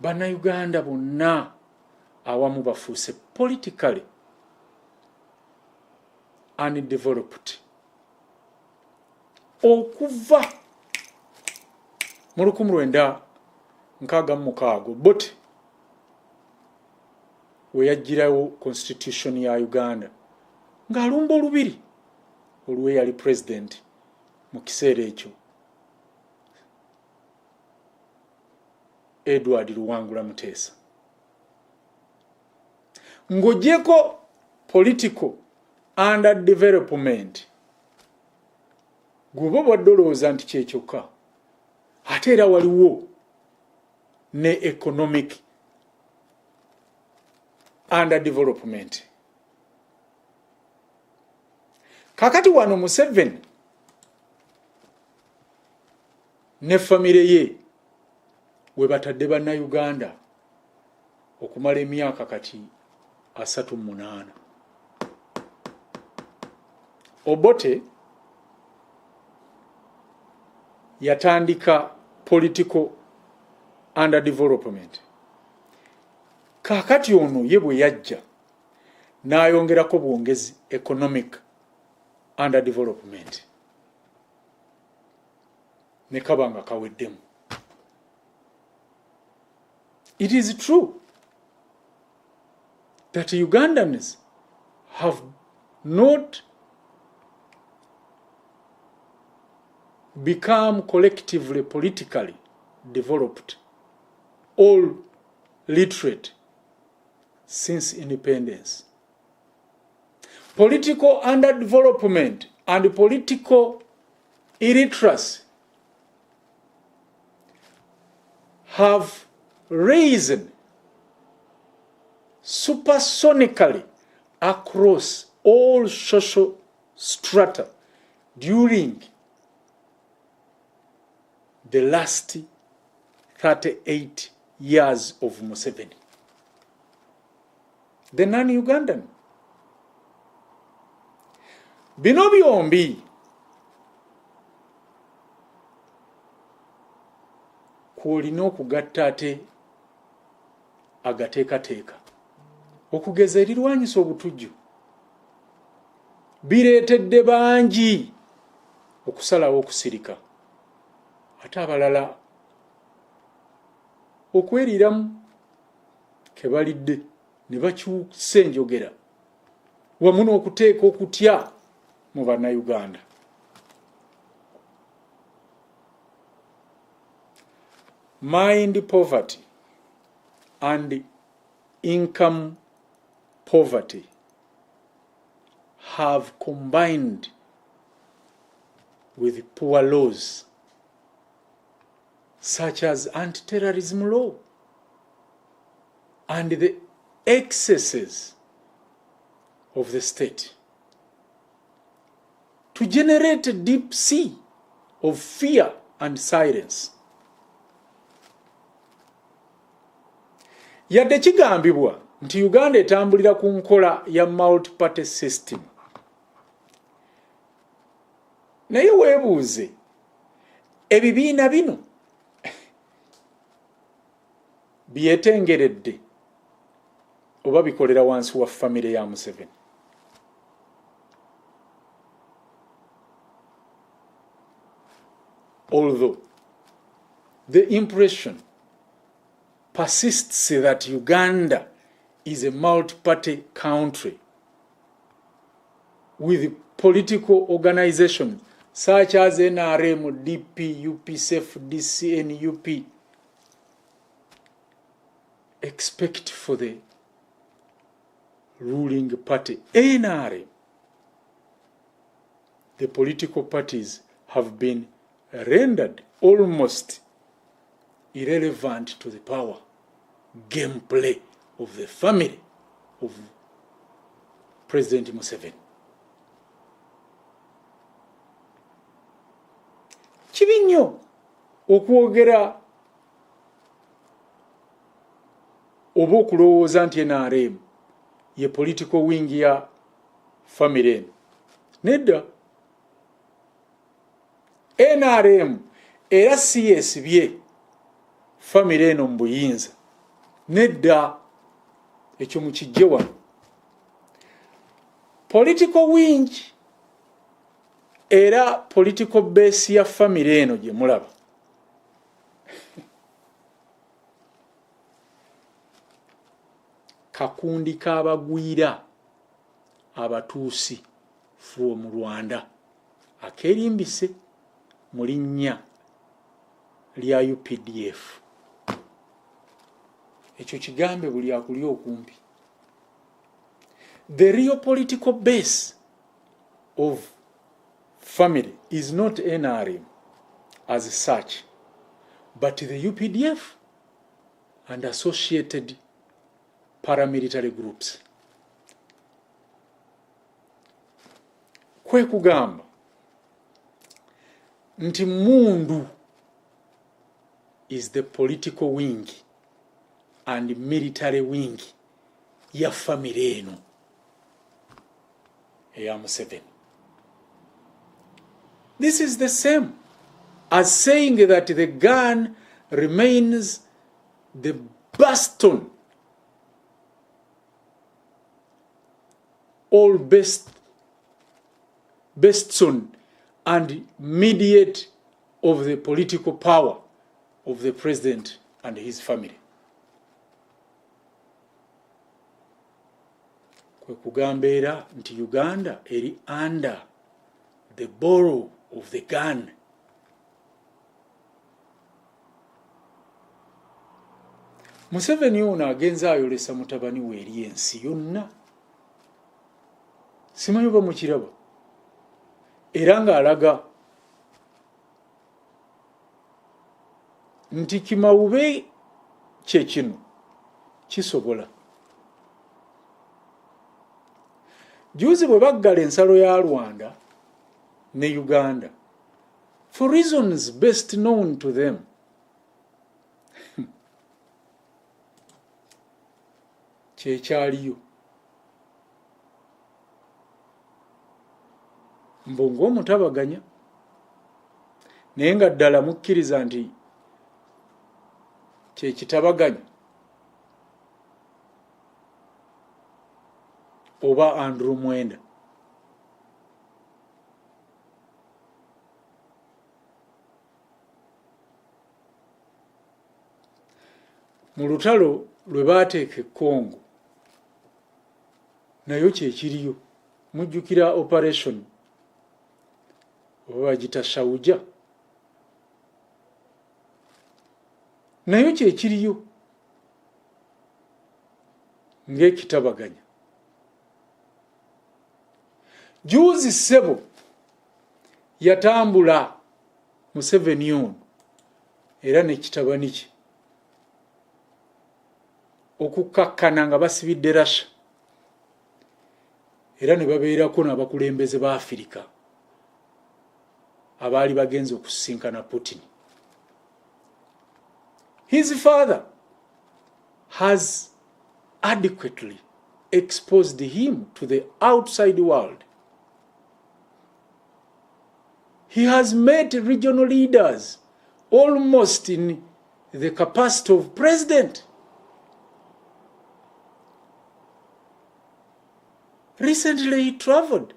Bannayuganda bonna awamu bafuuse politically undeveloped. Okuva mu 1966 Bote we yagirawo constitution ya Uganda ng'alumba olubiri olwe yali president mu kiseera ekyo Edward Luwangula Muteesa. Ng'ogyeko political underdevelopment gwoba bwadolooza nti kyekyokka ate era waliwo ne economic underdevelopment. Kakati wano Museveni ne famire ye we batadde bannayuganda okumala emyaka kati 38. Obote yatandika political underdevelopment. Kakati ono ye bwe yajja n'ayongerako bwongezi economic underdevelopment. Ne kabanga kaweddemu. It is true that Ugandans have not become collectively politically developed, all literate since independence. Political underdevelopment and political illiteracy have risen supersonically across all social strata during the last 38 years of Museveni. The non-Ugandan. Bino byombi kwolina okugatta ate agateekateeka okugeza erirwanyisa obutujju bireetedde bangi okusalawo okusirika ate abalala okweriiramu kebalidde ne bakyusa enjogera wamu n'okuteeka okutya mu bannayuganda. Mind poverty and income poverty have combined with poor laws such as anti-terrorism law and the excesses of the state. to generate a deep sea of fear and silence. Yadde kigambibwa nti Uganda etambulira ku nkola ya multi-party system. Naye weebuuze, ebibiina bino byetengeredde oba bikolera wansi wa famire ya Museveni? Although the impression persists that Uganda is a multi-party country with political organizations such as NRM, DP, UPSF, DC, and UP expect for the ruling party, NRM. The political parties have been rendered almost irrelevant to the power gameplay of the family of President Museveni. Kibi nnyo okwogera oba okulowooza nti NRM ye political wing ya family eno. Nedda, NRM era si yeesibye family eno mu buyinza. Nedda, ekyo mukijje wano. Political wing era political base ya family eno gye mulaba. Kakundi k'abagwira abatuusi from Rwanda akerimbise mu linnya lya UPDF. Ekyo kigambe buli akuli okumpi. The real political base of family is not NRM as such, but the UPDF and associated paramilitary groups. Kwe kugamba nti Mundu is the political wing and military wing ya family eno eya Museveni. This is the same as saying that the gun remains the bastion all bastion and mediate of the political power of the president and his family. Kwe kugamba era nti Uganda eri under the borrow of the gun. Museveni ono agenza ayolesa mutabani we eri ensi yonna. Simanyi oba mukiraba. Era nga alaga nti kimawube kye kino kisobola. Juzi bwe baggala ensalo ya Rwanda ne Uganda, for reasons best known to them, kyekyaliyo. Mbongo mutabaganya naye nga ddala mukkiriza nti kyekitabaganya oba Andrew Mwenda. Mu lutalo lwe baateeka e Congo nayo kyekiriyo. Mujjukira operation oba bagita Shauja, nayo kyekiriyo ng'ekitabaganya. Juzi ssebo yatambula Museveni ono era n'ekitabani kye okukkakkana nga basibidde Russia era ne babeerako n'abakulembeze ba Afirika abaali bagenze okusisinkana Putin. His father has adequately exposed him to the outside world. He has met regional leaders almost in the capacity of president. Recently, he traveled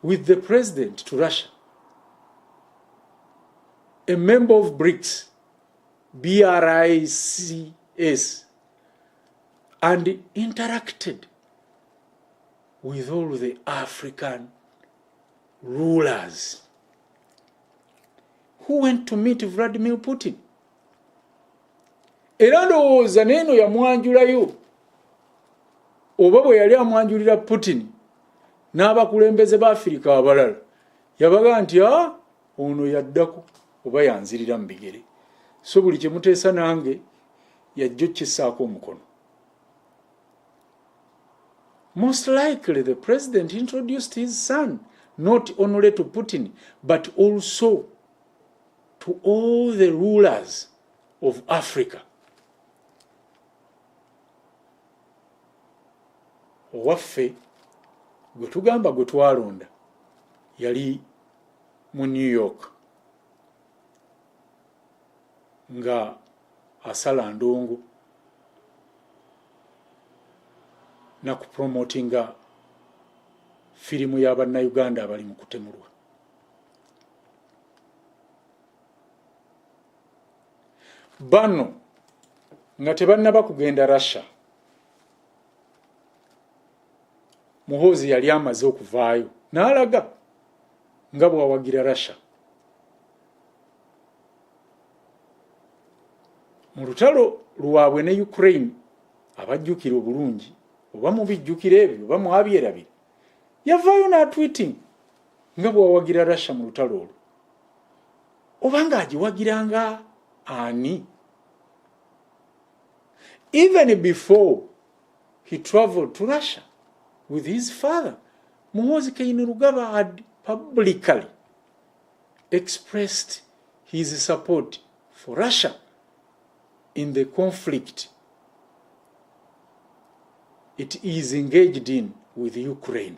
with the president to Russia, a member of BRICS, BRICS, and interacted with all the African rulers who went to meet Vladimir Putin. Era ndowooza n'eno yamwanjulayo oba bwe yali amwanjulira Putin n'abakulembeze b'Afirika abalala yabaga nti ono yaddako oba yanzirira mu bigere, so buli kye muteesa nange yajja okkisaako omukono. Most likely the president introduced his son not only to Putin but also to all the rulers of Africa. Owaffe gwe tugamba gwe twalonda yali mu New York nga asala ndongo na kupromotinga firimu y'Abannayuganda abali mu kutemulwa. Bano nga tebannaba kugenda Russia, Muhoozi yali amaze okuvaayo n'alaga nga bw'awagira Russia. Mu lutalo lwabwe ne Ukraine abajjukira obulungi oba mubijjukira ebyo oba mwabyerabira, yavaayo n'atweeting nga bw'awagira Russia mu lutalo olwo. Oba ng'agiwagiranga ani? Even before he traveled to Russia with his father, Muhoozi Kainerugaba had publicly expressed his support for Russia in the conflict it is engaged in with Ukraine.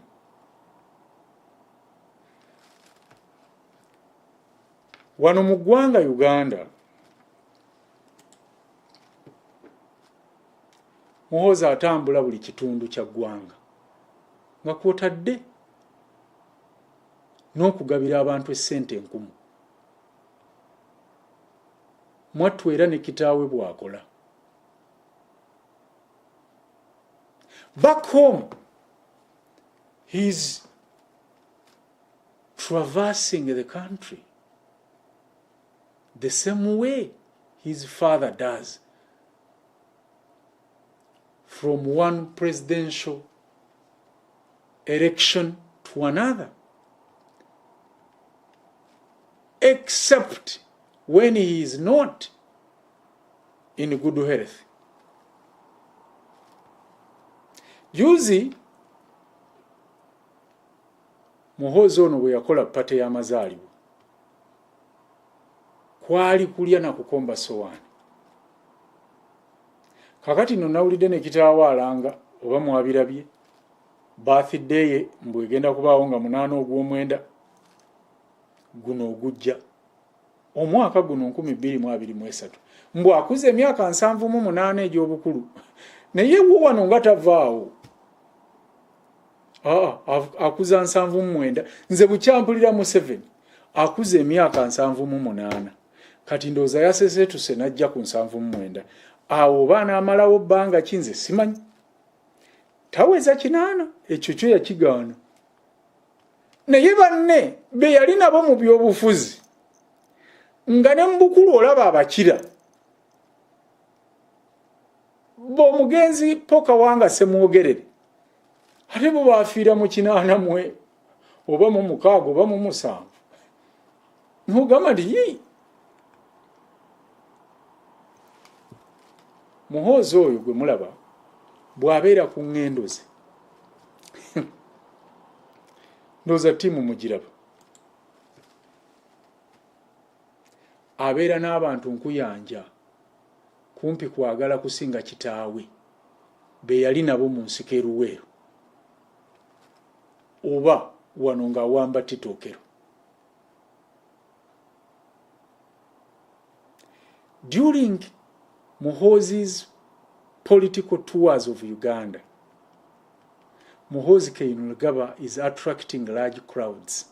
Wano mu ggwanga Uganda, Muhoozi atambula buli kitundu kya ggwanga nga kwotadde n'okugabira abantu essente 10,000. Mwattu era ne kitaawe bw'akola. Back home, he's traversing the country the same way his father does, from one presidential election to another, except when he is not in good health. Juzi Muhoozi ono bwe yakola pate y'amazaalibwa kwali kulya na kukomba sowaani. Kakati no nawulidde ne kitaawe alanga oba mwabirabye birthday ye mbwe egenda kubaawo nga 8 ogw'omwenda guno ogujja omwaka guno 2023 mbwe akuze emyaka 78 egy'obukulu naye wano nga tavaawo. Akuza 79 nze bukyampulira mu 7 akuze emyaka 78 kati ndooza yasesetuse najja ku 79 awo baana amalawo bbanga kinze simanyi taweza 8 ekyo kyo yakigaana. Naye banne be yali nabo mu byobufuzi nga ne mbukulu olaba abakira b'omugenzi poka wanga semwogerere ate bo baafiira mu 8 oba mu 6 oba mu 7 n'ogamba nti Muhoozi oyo gwe mulaba bw'abeera ku ngendo ze ndowooza ttiimu mugiraba abeera n'abantu nkuyanja kumpi kwagala kusinga kitaawe be yali nabo mu nsiko eruweero oba wano ng'awamba titookero. During Muhoozi's political tours of Uganda, Muhoozi Kainerugaba is attracting large crowds,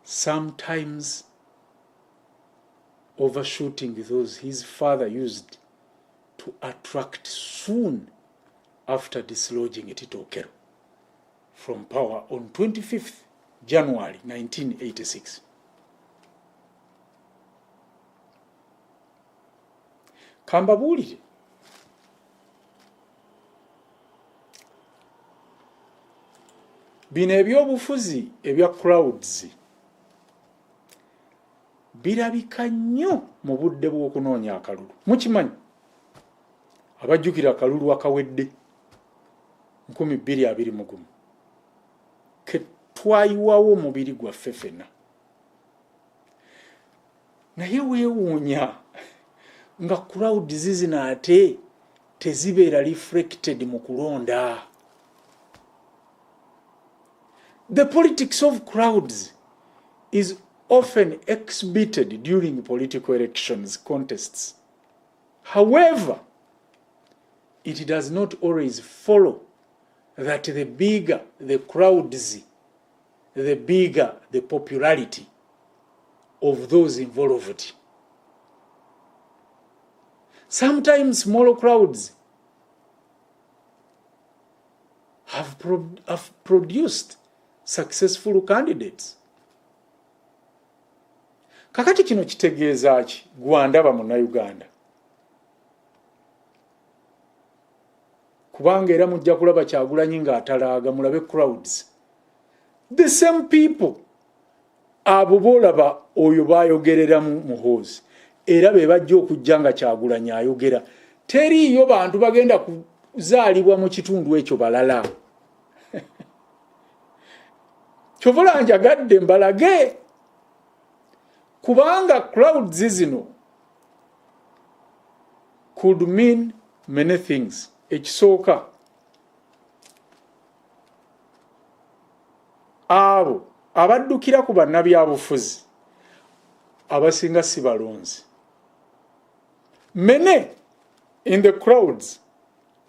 sometimes overshooting those his father used to attract soon after dislodging Tito-Okello from power on 25th January 1986. Kambabuulire bino ebyobufuzi ebya crowds birabika nnyo mu budde bw'okunoonya akalulu. Mukimanyi abajjukira akalulu akawedde 2021 ke twayiwawo omubiri gwaffe ffenna, naye weewuunya nga crowds zino ate tezibeera reflected mu kulonda. The politics of crowds is often exhibited during political elections contests. However, it does not always follow that the bigger the crowds, the bigger the popularity of those involved. Sometimes smaller crowds have produced successful candidates. Kakati kino kitegeeza ki gwandaba mu Uganda? Kubanga era mujja kulaba Kyagulanyi ng'atalaaga, mulabe crowds. The same people abo boolaba oyo baayogerera mu Muhoozi era be bajja okujja nga Kyagulanyi ayogera. Teriiyo bantu bagenda kuzaalibwa mu kitundu ekyo balala. Kyovula njagadde mbalage kubanga crowds zino could mean many things. Ekisooka, abo abaddukira ku bannabyabufuzi abasinga si balonzi. Many in the crowds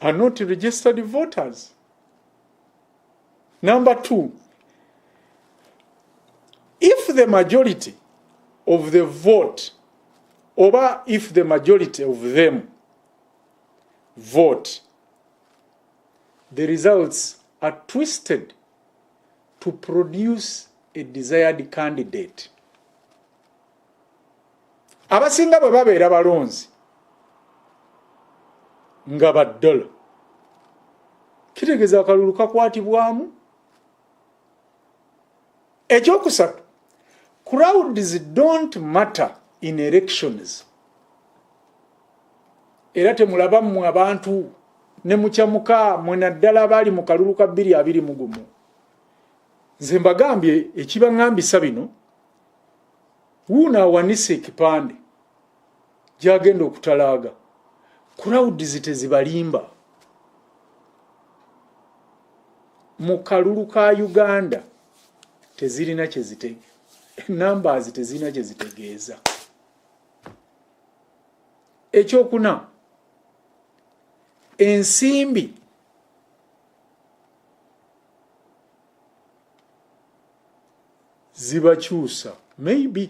are not registered voters. Number two, if the majority of the vote, or if the majority of them vote, the results are twisted to produce a desired candidate. Abasinga bwe babeera balonzi nga baddala, kitegeeza akalulu kakwatibwamu. Ekyokusatu, crowds don't matter in elections. Era temulabamu abantu ne mukyamuka mwena ddala bali mu kalulu ka 2021. Nze mbagambye ekibaŋŋambisa bino, wuuna awanise ekipande gy'agenda okutalaaga. Crowds tezibalimba. Mu kalulu ka Uganda tezirina kyezitegeeza. Numbers tezirina kyezitegeeza. Ekyokuna, ensimbi zibakyusa, maybe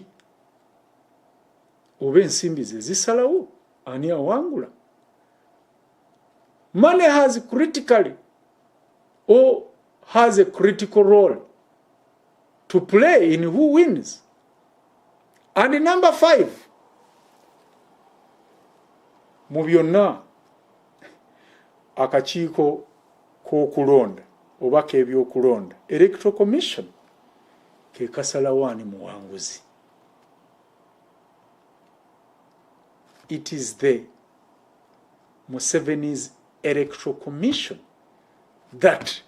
oba ensimbi ze zisalawo ani awangula. Money has critically or has a critical role to play in who wins. And number 5, mu byonna akakiiko k'okulonda oba k'ebyokulonda, Electoral Commission, ke kasalawo ani muwanguzi. It is the Museveni's Electoral Commission that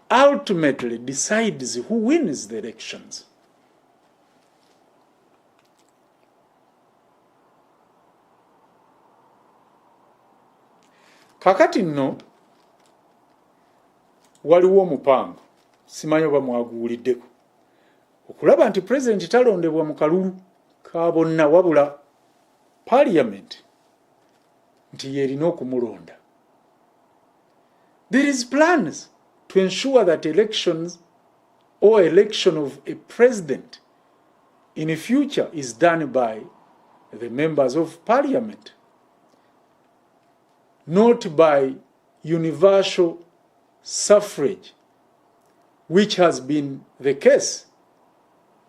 ultimately decides who wins the elections. kakati nno waliwo omupango simanyi oba mwaguwuliddeko okulaba nti pulezidenti talondebwa mu kalulu ka bonna wabula parliament nti yerina okumulonda. There is plans to ensure that elections or election of a president in the future is done by the members of parliament, not by universal suffrage, which has been the case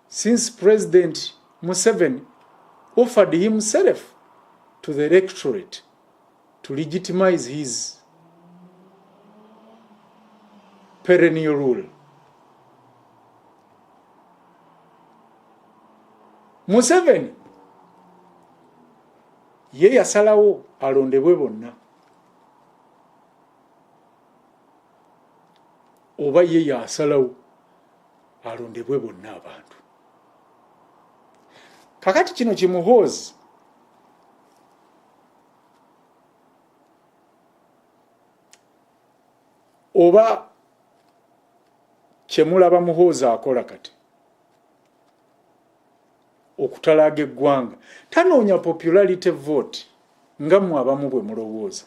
since President Museveni offered himself to the electorate to legitimize his perennial rule. Museveni ye yasalawo alondebwe bonna oba ye yasalawo alondebwe bonna abantu. Kakati kino kimuhoozi oba kyemulaba Muhoozi akola kati okutalaaga eggwanga tanoonya popularity vote nga mmwe abamu bwe mulowooza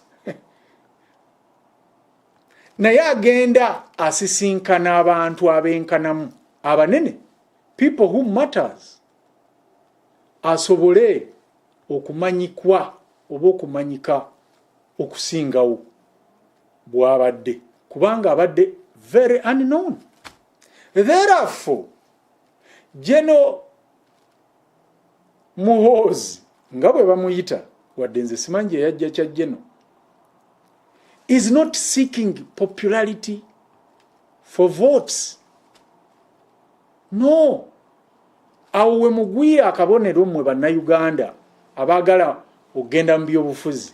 naye agenda asisinkana abantu abenkanamu abanene, people who matters, asobole okumanyikwa oba okumanyika okusingawo bw'abadde kubanga abadde very unknown. Therefore, General Muhoozi nga bwe bamuyita wadde nze simanyi yajja kya General is not seeking popularity for votes. No. Awo we mugwira akabonero mmwe bannayuganda abaagala ogenda mu byobufuzi.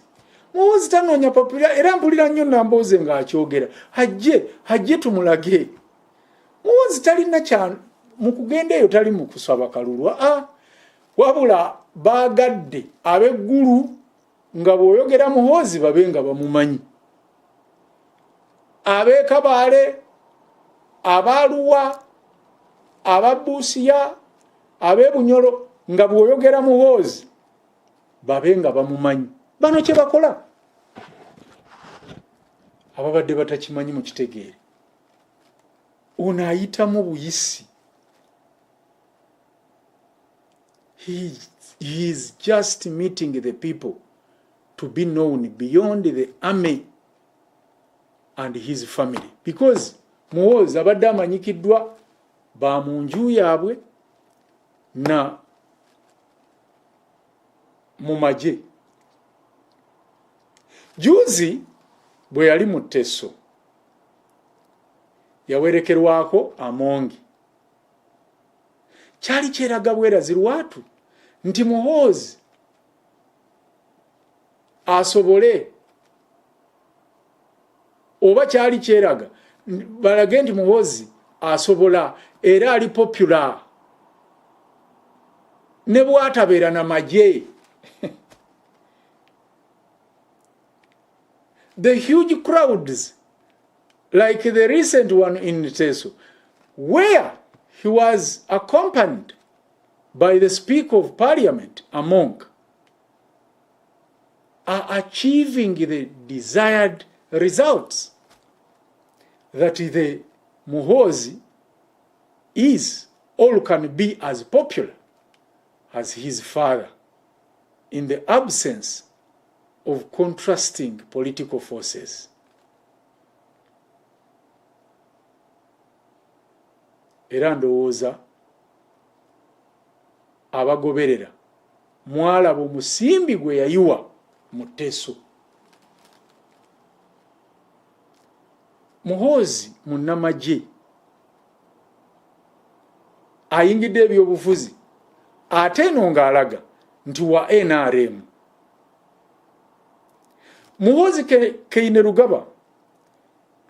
Muhoozi tanoonya popularity era mpulira nnyo Nambooze ng'akyogera hajje tumulage. Muhoozi talina kyano mu kugenda eyo tali mu kusaba kalulwa wabula baagadde ab'eggulu nga bw'oyogera Muhoozi babe nga bamumanyi. Ab'e Kabaale, Abaaluwa, Ababuusiya, ab'e Bunyoro nga bw'oyogera Muhoozi babe nga bamumanyi. Bano kye bakola ababadde batakimanyi mu kitegeere. Ono ayitamu buyisi. He is just meeting the people to be known beyond the army and his family. Because Muhoozi abadde amanyikiddwa ba mu nju yaabwe na mu magye. Juzi bwe yali mu Teso yawerekerwako Amongi. Kyali kyeraga bwerazi lwatu nti Muhoozi asobole oba kyali kyeraga balage nti Muhoozi asobola era ali popular ne bwatabeera na magye. The huge crowds like the recent one in Teso where he was accompanied by the Speaker of Parliament, a monk, are achieving the desired results that the Muhoozi is or can be as popular as his father in the absence of contrasting political forces. Era ndowooza abagoberera mwalaba omusimbi gwe yayiwa mu Teso. Muhoozi munnamagye ayingidde ebyobufuzi ate eno ng'alaga nti wa NRM. Muhoozi Kainerugaba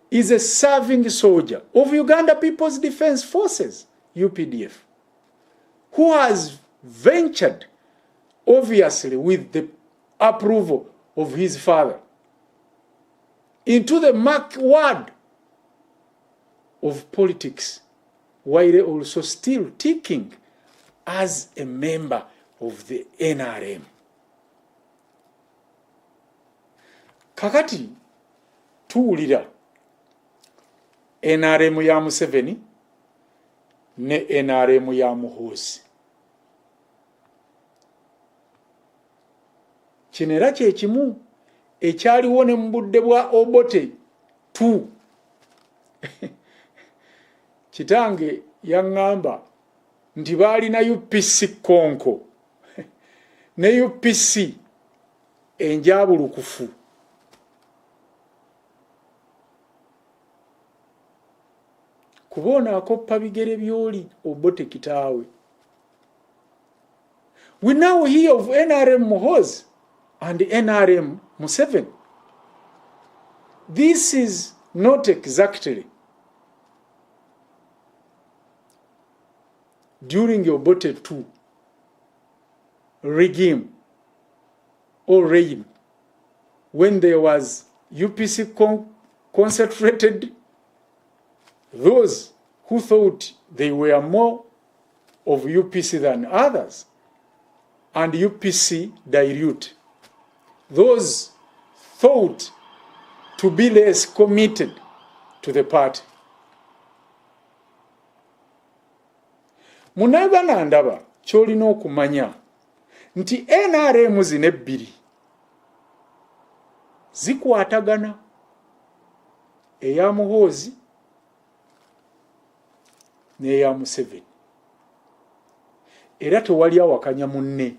is a serving soldier of Uganda People's Defence Forces, UPDF, who has ventured, obviously with the approval of his father, into the mark word of politics, while also still ticking as a member of the NRM. Kakati tuwulira NRM ya Museveni ne NRM ya Muhoozi. Kino era kye kimu ekyaliwo ne mu budde bwa Obote 2. Kitange yaŋŋamba nti baalina UPC Konko ne UPC enjabulukufu. Kubona akoppa bigere byoli Obote kitaawe. We now hear of NRM Muhoozi and NRM Museveni. This is not exactly during your Obote 2 regime or reign, when there was UPC concentrated, those who thought they were more of UPC than others, and UPC dilute. Those thought to be less committed to the party. Munaba na ndaba kyolina okumanya nti NRM zino ebbiri zikwatagana, eya Muhoozi n'eya Museveni, era tewali awakanya munne.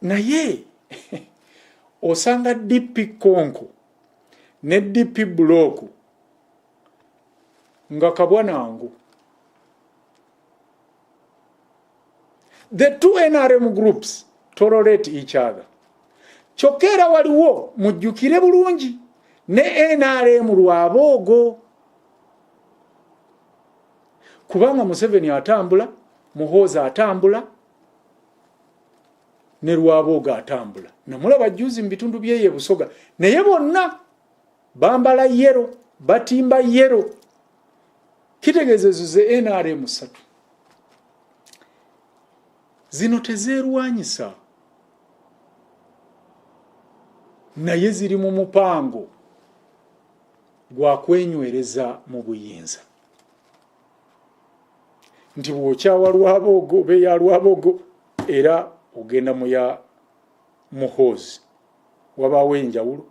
Naye osanga DP Konko ne DP Block nga kabwanangu. The two NRM groups tolerate each other. Chokera waliwo mujjukire bulungi ne NRM Lwabogo. Kubanga Museveni atambula, Muhoozi atambula, ne Lwabogo atambula. Namulaba juzi mu bitundu byeye Busoga. Naye bonna bambala yero, batimba yero. Kitegezezo NRM 3. Zino tezeerwanyisa, naye ziri mu mupango gwa kwenywereza mu buyinza. Nti bw'okyawa Lwabogo beya Lwabogo era ogenda mu ya Muhoozi, wabaawo enjawulo.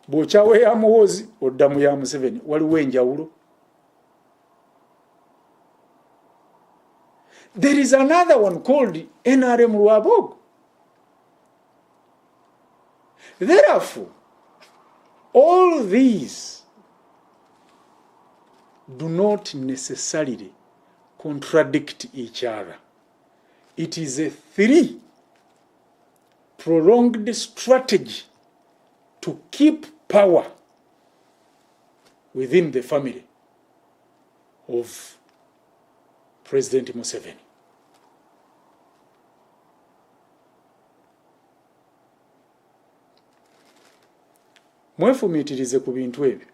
Bw'okyawa ya Muhoozi odda mu ya Museveni, waliwo enjawulo. There is another one called NRM Lwabogo. Therefore, all these do not necessarily contradict each other. It is a prolonged strategy to keep power within the family of President Museveni. Mwefumitirize ku bintu ebyo,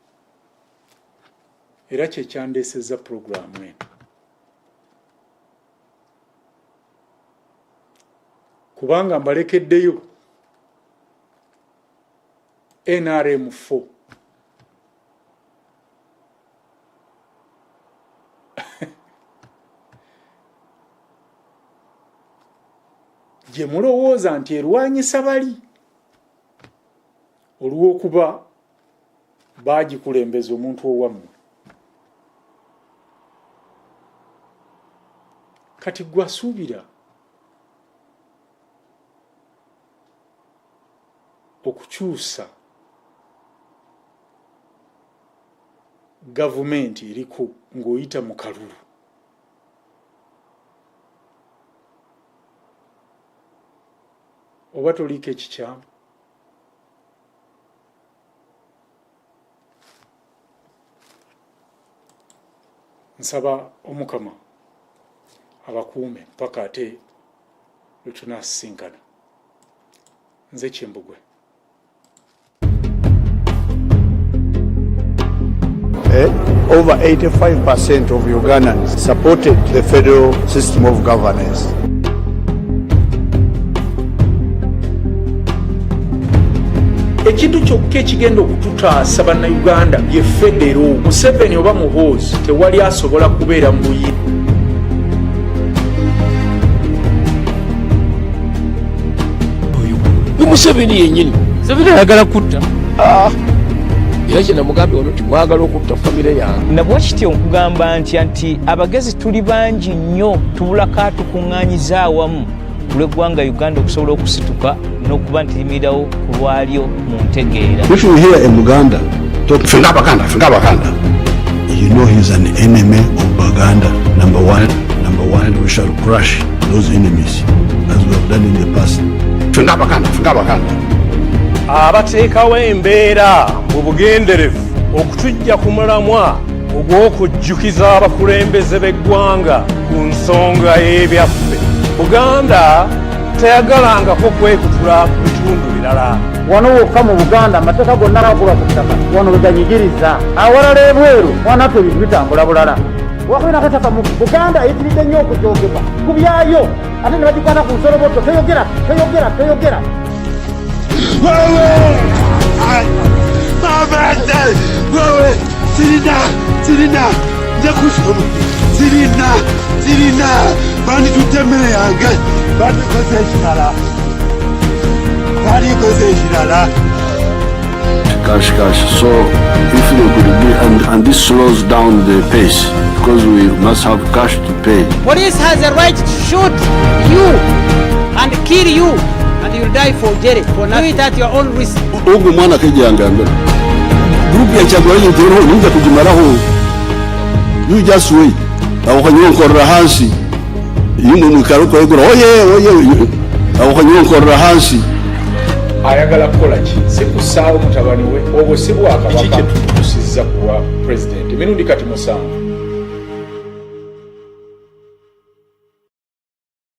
era kye kyandeesezza programu eno. Kubanga mbalekeddeyo NRM 4. Gye mulowooza nti erwanyisa bali olw'okuba baagikulembeza omuntu owammwe. Kati gwasuubira okukyusa gavumenti eriko ng'oyita mu kalulu. Oba toliiko ekikyamu? Nsaba Omukama abakuume mpaka ate lwe tunaasisinkana. Nze Kimbugwe. over 85% of Ugandans supported the federal system of governance. Ekintu kyokka ekigenda okututaasa bannayuganda ye federo. Museveni oba Muhoozi tewali asobola kubeera mu buyi. Museveni yennyini Museveni ayagala kutta era kye namugambye wano timwagala okutta famire yange. Nabwekityo nkugamba nti abagezi tuli bangi nnyo tubulako atukuŋŋaanyiza awamu ku lw'eggwanga Uganda okusobola okusituka n'okuba nti limirirawo ku lwalyo mu ntegeera. If you hear a Muganda talk fenga Baganda, you know he's an enemy of Baganda. Number one, we shall crush those enemies as we have done in the past. Fenga Baganda. Abateekawo embeera mu bugenderevu okutujja ku mulamwa ogw'okujjukiza abakulembeze b'eggwanga ku nsonga y'ebyaffe. Buganda teyagalangako kwekutula ku bitundu birala. Wano wokka mu Buganda amateeka gonna gakola ku ttaka wano we ganyigiriza. Awalala ebweru wanatwe ebintu bitambula bulala. Wakwina akataka mu Buganda eyitiridde nnyo okukyogebwa ku byayo ate ne bagikwata ku nsoloboto. Toyogera. Sirina, njakusoma. Sirina, bandi tutemmere yange, bandi koze ekirala. Cash. So if they could be, and this slows down the pace because we must have cash to pay. Police has a right to shoot you and kill you, and you'll die for jail for not doing it at your own risk. Ogu mwana kejanga ngalo. Group ya chagwa yintero ninja kujimaraho. You just wait. Awakanyonkorra hansi. Yingo mukaruko yegura oye. Awakanyonkorra hansi. Ayagala kukola ki? Sekusaawo mutabani we obwo si bwakabaka tutusizza kuwa president emirundi kati musanvu.